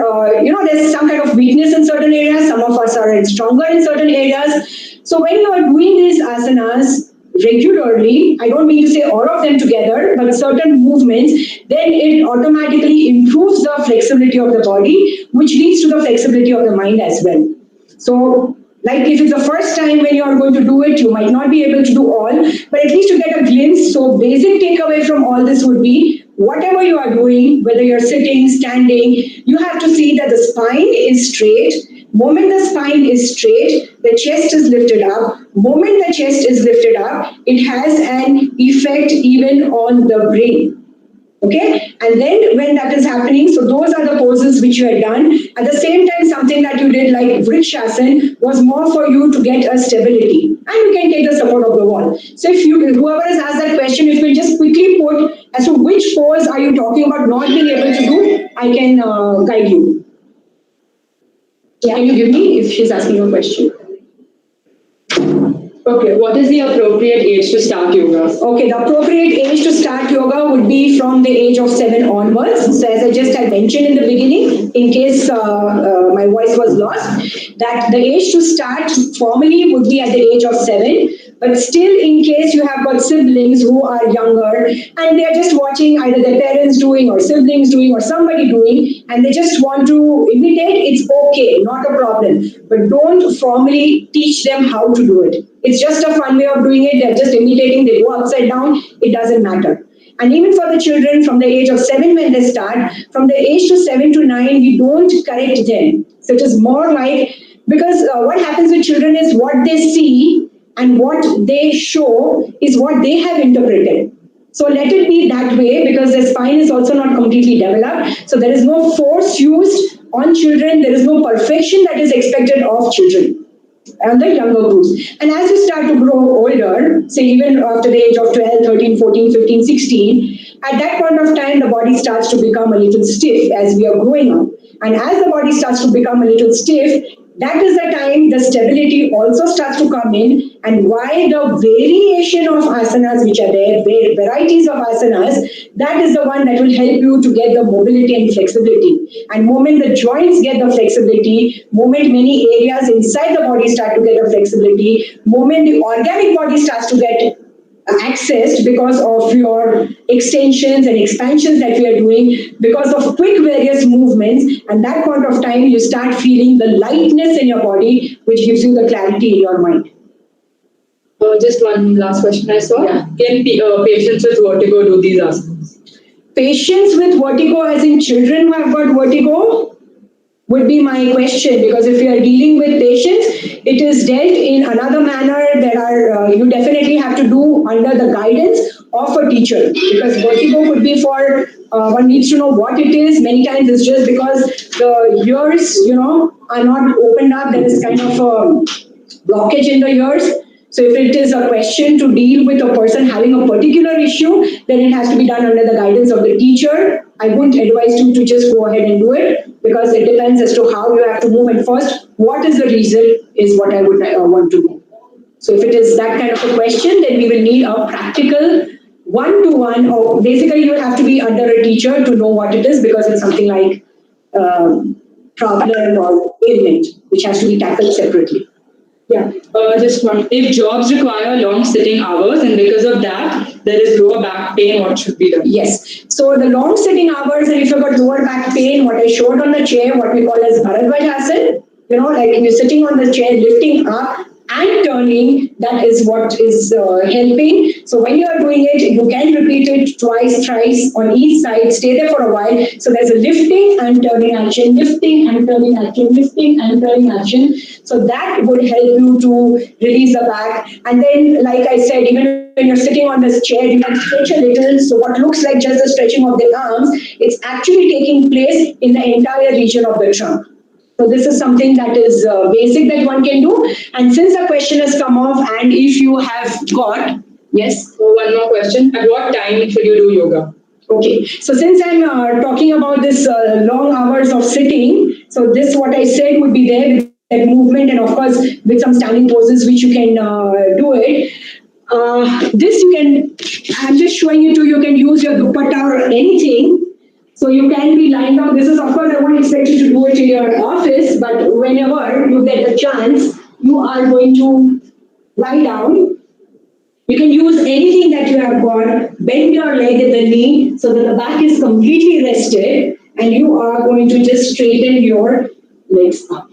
there's some kind of weakness in certain areas. Some of us are stronger in certain areas. So when you are doing these asanas regularly, I don't mean to say all of them together, but certain movements, then it automatically improves the flexibility of the body, which leads to the flexibility of the mind as well. So, like if it's the first time when you are going to do it, you might not be able to do all, but at least you get a glimpse. So, basic takeaway from all this would be whatever you are doing, whether you're sitting, standing, you have to see that the spine is straight. Moment the spine is straight, the chest is lifted up. Moment the chest is lifted up, it has an effect even on the brain. Okay, and then when that is happening, so those are the poses which you had done. At the same time, something that you did like Vrikshasana was more for you to get a stability, and you can take the support of the wall. So if you, whoever has asked that question, if you just quickly put as to which pose are you talking about not being able to do, I can guide you. Yeah. Can you give me if she's asking you a question? Okay, what is the appropriate age to start yoga? Okay, the appropriate age to start yoga would be from the age of 7 onwards. So as I just had mentioned in the beginning, in case my voice was lost, that the age to start formally would be at the age of 7. But still, in case you have got siblings who are younger and they're just watching either their parents doing or siblings doing or somebody doing, and they just want to imitate, it's okay, not a problem. But don't formally teach them how to do it. It's just a fun way of doing it. They're just imitating. They go upside down. It doesn't matter. And even for the children from the age of 7 when they start, from the age to 7 to 9, we don't correct them. So it is more like, because what happens with children is what they see and what they show is what they have interpreted. So let it be that way, because the spine is also not completely developed. So there is no force used on children. There is no perfection that is expected of children and the younger groups. And as you start to grow older, say even after the age of 12, 13, 14, 15, 16, at that point of time, the body starts to become a little stiff as we are growing up. And as the body starts to become a little stiff, that is the time the stability also starts to come in. And why the variation of asanas which are there, varieties of asanas, that is the one that will help you to get the mobility and flexibility. And moment the joints get the flexibility, moment many areas inside the body start to get the flexibility, moment the organic body starts to get accessed because of your extensions and expansions that we are doing, because of quick various movements, and that point of time you start feeling the lightness in your body, which gives you the clarity in your mind. Just one last question I saw. Yeah. Can patients with vertigo do these asanas? Patients with vertigo, as in children who have got vertigo, would be my question, because if you are dealing with patients, it is dealt in another manner. There are you definitely have to do under the guidance of a teacher, because vertigo could be for one needs to know what it is. Many times it's just because the ears, are not opened up. There is kind of a blockage in the ears. So if it is a question to deal with a person having a particular issue, then it has to be done under the guidance of the teacher. I wouldn't advise you to just go ahead and do it, because it depends as to how you have to move. And first, what is the reason is what I would want to know. So if it is that kind of a question, then we will need a practical one-to-one, or basically you have to be under a teacher to know what it is, because it's something like problem or ailment, which has to be tackled separately. Yeah, just one. If jobs require long sitting hours and because of that there is lower back pain, what should be done? Yes. So the long sitting hours, and if you've got lower back pain, what I showed on the chair, what we call as Bharadwaj Asana, like you're sitting on the chair, lifting up and turning, that is what is helping. So when you are doing it, you can repeat it twice, thrice on each side, stay there for a while. So there's a lifting and turning action, lifting and turning action, lifting and turning action. So that would help you to release the back. And then, like I said, even when you're sitting on this chair, you can stretch a little. So what looks like just the stretching of the arms, it's actually taking place in the entire region of the trunk. So this is something that is basic that one can do. And since the question has come off, and if you have got, yes? So one more question. At what time should you do yoga? Okay, so since I'm talking about this long hours of sitting, so this what I said would be there with that movement, and of course with some standing poses which you can do it. This you can, I'm just showing it to you, can use your dupatta or anything. So you can be lying down. This is, of course, I won't expect you to do it in your office, but whenever you get a chance, you are going to lie down. You can use anything that you have got. Bend your leg at the knee so that the back is completely rested, and you are going to just straighten your legs up.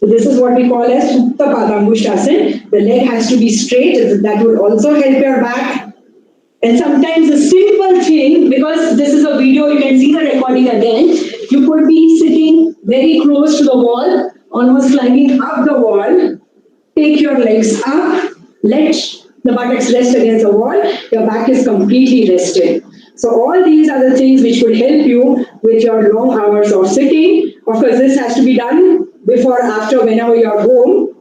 So this is what we call as Supta Padangusthasana. The leg has to be straight. That will also help your back. And sometimes a simple thing, because this is a video, you can see the recording again. You could be sitting very close to the wall, almost climbing up the wall. Take your legs up, let the buttocks rest against the wall, your back is completely rested. So all these are the things which will help you with your long hours of sitting. Of course, this has to be done before, after, whenever you're home.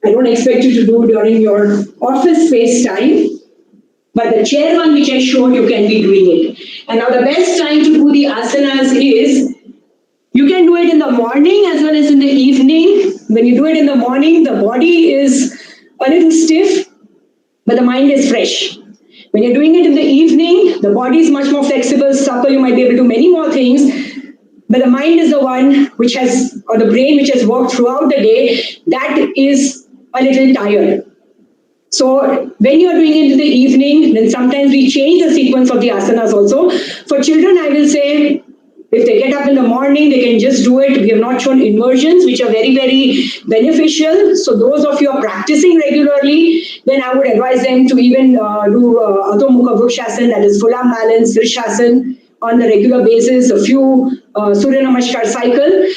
I don't expect you to do during your office space time. But the chair one which I showed, you can be doing it. And now the best time to do the asanas is, you can do it in the morning as well as in the evening. When you do it in the morning, the body is a little stiff, but the mind is fresh. When you're doing it in the evening, the body is much more flexible, supple, you might be able to do many more things, but the mind is the one which has, or the brain which has worked throughout the day, that is a little tired. So when you are doing it in the evening, then sometimes we change the sequence of the asanas also. For children, I will say, if they get up in the morning, they can just do it. We have not shown inversions, which are very, very beneficial. So those of you who are practicing regularly, then I would advise them to even do Adho Mukha Vrikshasana, that is full arm balance, Vrikshasana on the regular basis, a few Surya Namaskar cycle.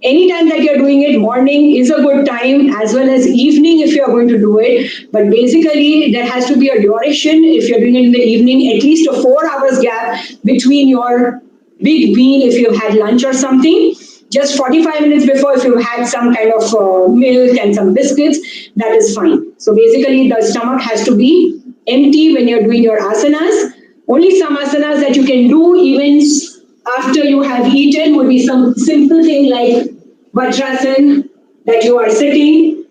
Anytime that you're doing it, morning is a good time, as well as evening if you're going to do it. But basically, there has to be a duration. If you're doing it in the evening, at least a 4 hours gap between your big meal if you've had lunch or something. Just 45 minutes before, if you've had some kind of milk and some biscuits, that is fine. So basically, the stomach has to be empty when you're doing your asanas. Only some asanas that you can do even after you have eaten would be some simple thing like Vajrasana, that you are sitting.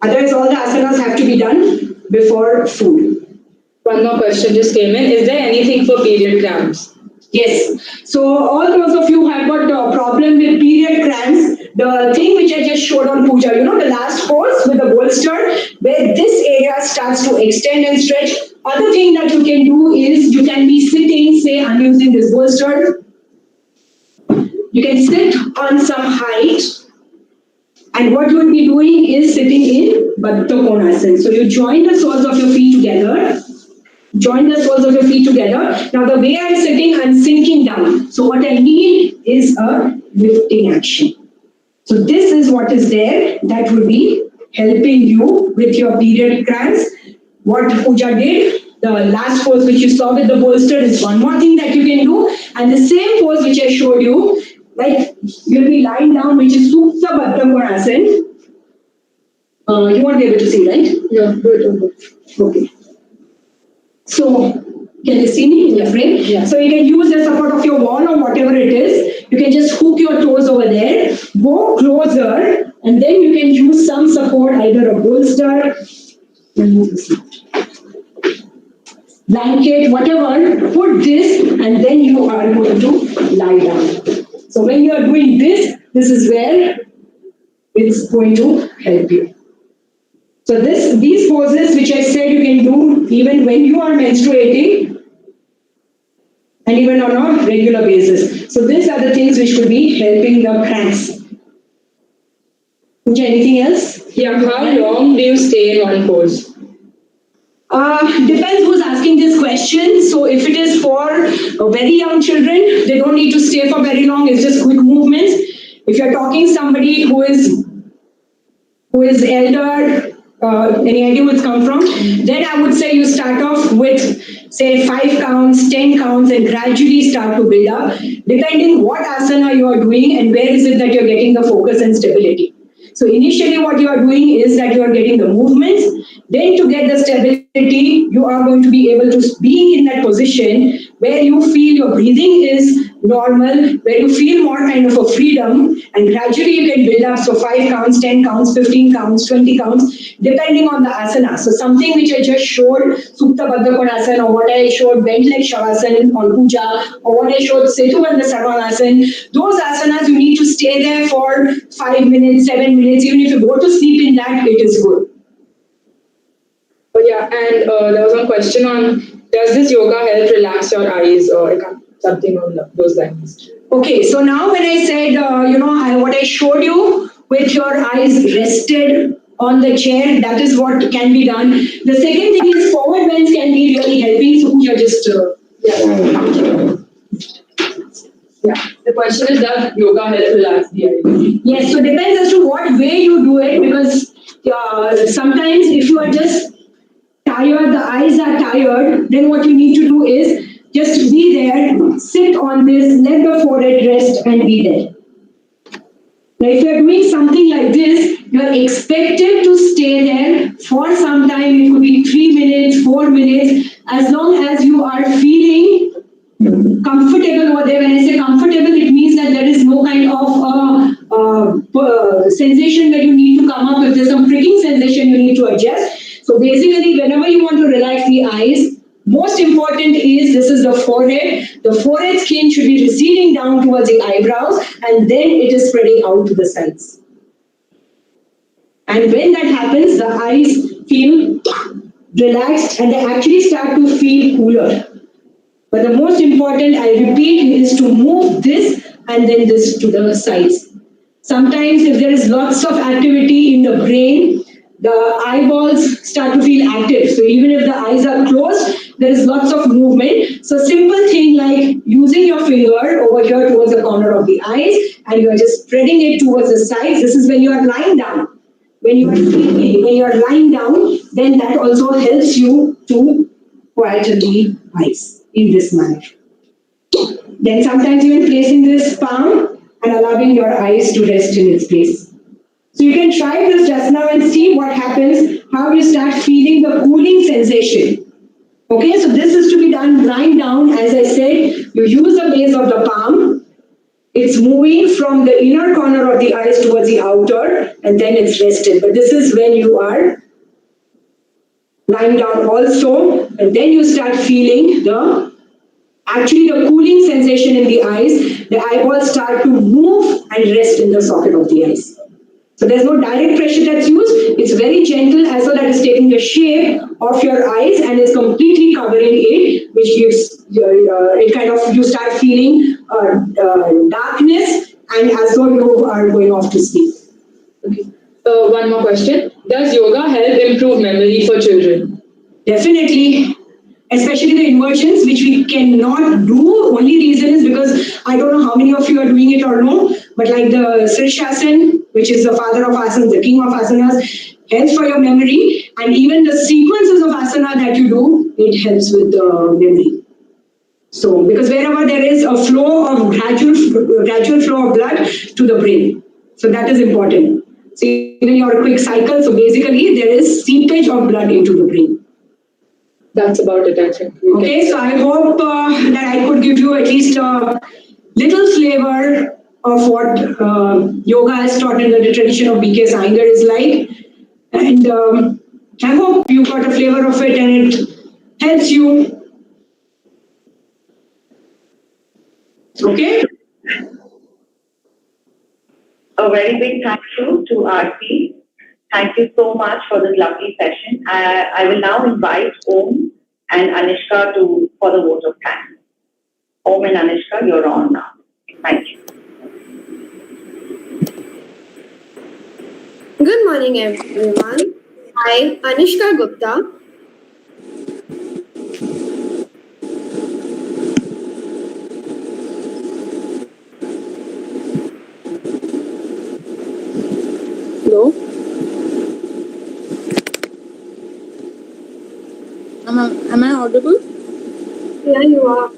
Otherwise, all the asanas have to be done before food. One more question just came in. Is there anything for period cramps? Yes. So all those of you who have got a problem with period cramps, the thing which I just showed on puja, you know, the last pose with the bolster, where this area starts to extend and stretch. Other thing that you can do is you can be sitting, say I'm using this bolster. You can sit on some height, and what you will be doing is sitting in Baddha Konasana. So you join the soles of your feet together. Join the soles of your feet together. Now the way I'm sitting, I'm sinking down. So what I need is a lifting action. So this is what is there that will be helping you with your period cramps. What Pooja did, the last pose which you saw with the bolster is one more thing that you can do. And the same pose which I showed you, like you'll be lying down, which is Supta Baddha Konasana. You won't be able to see, right? Yeah, good. Okay. So, can you see me in the frame? Yeah. So you can use the support of your wall or whatever it is. You can just hook your toes over there, go closer, and then you can use some support, either a bolster, blanket, whatever. Put this, and then you are going to lie down. So when you are doing this, this is where it's going to help you. So these poses which I said you can do even when you are menstruating and even on a regular basis. So these are the things which will be helping the cramps. Anything else? Yeah, how long do you stay in one pose? Depends who's asking this question. So if it is for very young children, they don't need to stay for very long. It's just quick movements. If you're talking somebody who is elder, any idea where it's come from, then I would say you start off with say 5 counts, 10 counts, and gradually start to build up, depending what asana you are doing and where is it that you're getting the focus and stability. So initially what you are doing is that you are getting the movements, then to get the stability, you are going to be able to be in that position where you feel your breathing is normal, where you feel more kind of a freedom, and gradually you can build up. So 5 counts, 10 counts, 15 counts, 20 counts, depending on the asana. So something which I just showed, Supta Baddha Konasana, or what I showed, bent leg Shavasana on Puja, or what I showed, Setu Bandha Sarvanasana, those asanas you need to stay there for 5 minutes, 7 minutes. Even if you go to sleep in that, it is good. Oh, yeah, and there was one question on, does this yoga help relax your eyes or something on those lines? Okay, so now when I said, what I showed you with your eyes rested on the chair, that is what can be done. The second thing is forward bends can be really helping. So you're just, Yeah. The question is, does yoga help relax the eyes? Yes, so depends as to what way you do it, because sometimes if you are just tired, the eyes are tired, then what you need to do is just be there, sit on this, let the forehead rest and be there. Now, if you're doing something like this, you're expected to stay there for some time. It could be 3 minutes, 4 minutes, as long as you are feeling comfortable over there. When I say comfortable, it means that there is no kind of sensation that you need to come up with. There's some pricking sensation you need to adjust. So basically, whenever you want to relax the eyes, most important is this is the forehead. The forehead skin should be receding down towards the eyebrows, and then it is spreading out to the sides. And when that happens, the eyes feel relaxed and they actually start to feel cooler. But the most important, I repeat, is to move this and then this to the sides. Sometimes if there is lots of activity in the brain, the eyeballs start to feel active. So even if the eyes are closed, there is lots of movement. So simple thing like using your finger over here towards the corner of the eyes and you are just spreading it towards the sides. This is when you are lying down. When you are sleeping, when you are lying down, then that also helps you to quieten the eyes in this manner. Then sometimes even placing this palm and allowing your eyes to rest in its place. So you can try this just now and see what happens, how you start feeling the cooling sensation. Okay, so this is to be done lying down. As I said, you use the base of the palm. It's moving from the inner corner of the eyes towards the outer, and then it's rested. But this is when you are lying down also, and then you start feeling the cooling sensation in the eyes. The eyeballs start to move and rest in the socket of the eyes. So there's no direct pressure that's used. It's very gentle, as well as taking the shape of your eyes and is completely covering it, which gives it kind of, you start feeling darkness and as though you are going off to sleep. Okay. One more question. Does yoga help improve memory for children? Definitely. Especially the inversions, which we cannot do. Only reason is because I don't know how many of you are doing it or no, but like the Shri, which is the father of asanas, the king of asanas, helps for your memory, and even the sequences of asana that you do, it helps with the memory. So, because wherever there is a flow of gradual flow of blood to the brain, so that is important. So even your quick cycle, so basically there is seepage of blood into the brain. That's about it, I think. Okay, so I hope that I could give you at least a little flavor of what yoga has taught in the tradition of B.K. Iyengar is like. And I hope you got a flavor of it and it helps you. Okay? A very big thank you to Aarti. Thank you so much for this lovely session. I will now invite Om and Anishka for the vote of thanks. Om and Anishka, you're on now. Thank you. Good morning. morning, everyone. I, Anishka Gupta, Hello, am I audible? here you are.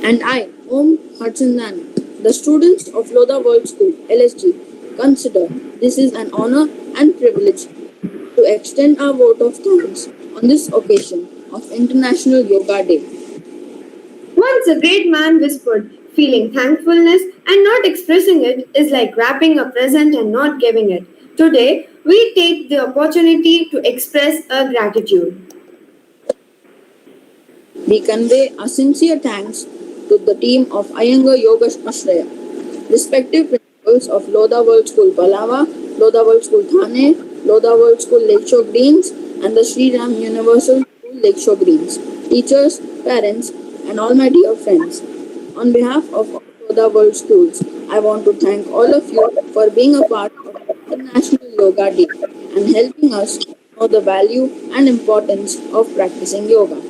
And I, Om Harchandani, the students of Lodha World School, LSG, consider this is an honor and privilege to extend our vote of thanks on this occasion of International Yoga Day. Once a great man whispered, feeling thankfulness and not expressing it is like wrapping a present and not giving it. Today, we take the opportunity to express a gratitude. We convey our sincere thanks to the team of Iyengar Yogashraya, respective principals of Lodha World School Palava, Lodha World School Thane, Lodha World School Lakeshore Greens, and the Shri Universal School Lakeshore Greens, teachers, parents, and all my dear friends. On behalf of all Lodha World Schools, I want to thank all of you for being a part of International Yoga Day and helping us know the value and importance of practicing yoga.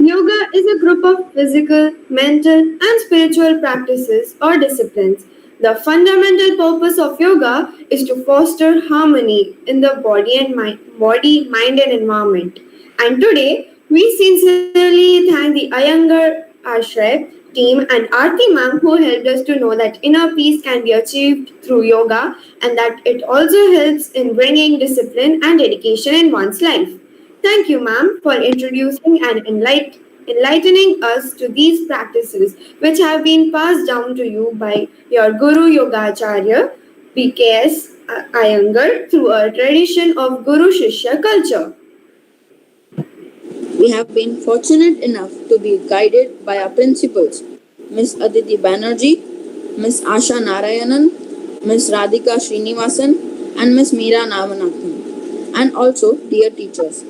Yoga is a group of physical, mental, and spiritual practices or disciplines. The fundamental purpose of yoga is to foster harmony in the body, mind, and environment. And today, we sincerely thank the Iyengar Ashraya team and Aarti ma'am who helped us to know that inner peace can be achieved through yoga and that it also helps in bringing discipline and dedication in one's life. Thank you, ma'am, for introducing and enlightening us to these practices, which have been passed down to you by your Guru Yogacharya, BKS Iyengar, through a tradition of Guru Shishya culture. We have been fortunate enough to be guided by our principals, Miss Aditi Banerjee, Miss Asha Narayanan, Miss Radhika Srinivasan, and Miss Meera Navanathan, and also dear teachers.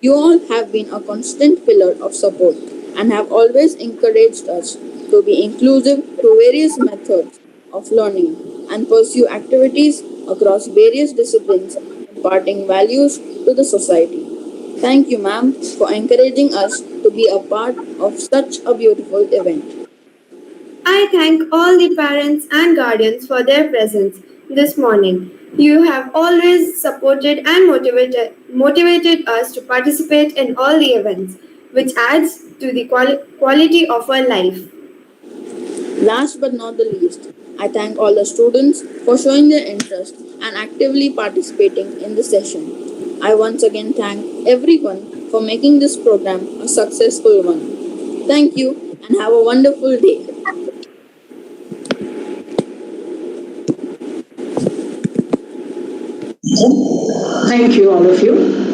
You all have been a constant pillar of support and have always encouraged us to be inclusive to various methods of learning and pursue activities across various disciplines, imparting values to the society. Thank you, ma'am, for encouraging us to be a part of such a beautiful event. I thank all the parents and guardians for their presence this morning. You have always supported and motivated us to participate in all the events, which adds to the quality of our life. Last but not the least, I thank all the students for showing their interest and actively participating in the session. I once again thank everyone for making this program a successful one. Thank you and have a wonderful day. Thank you, all of you.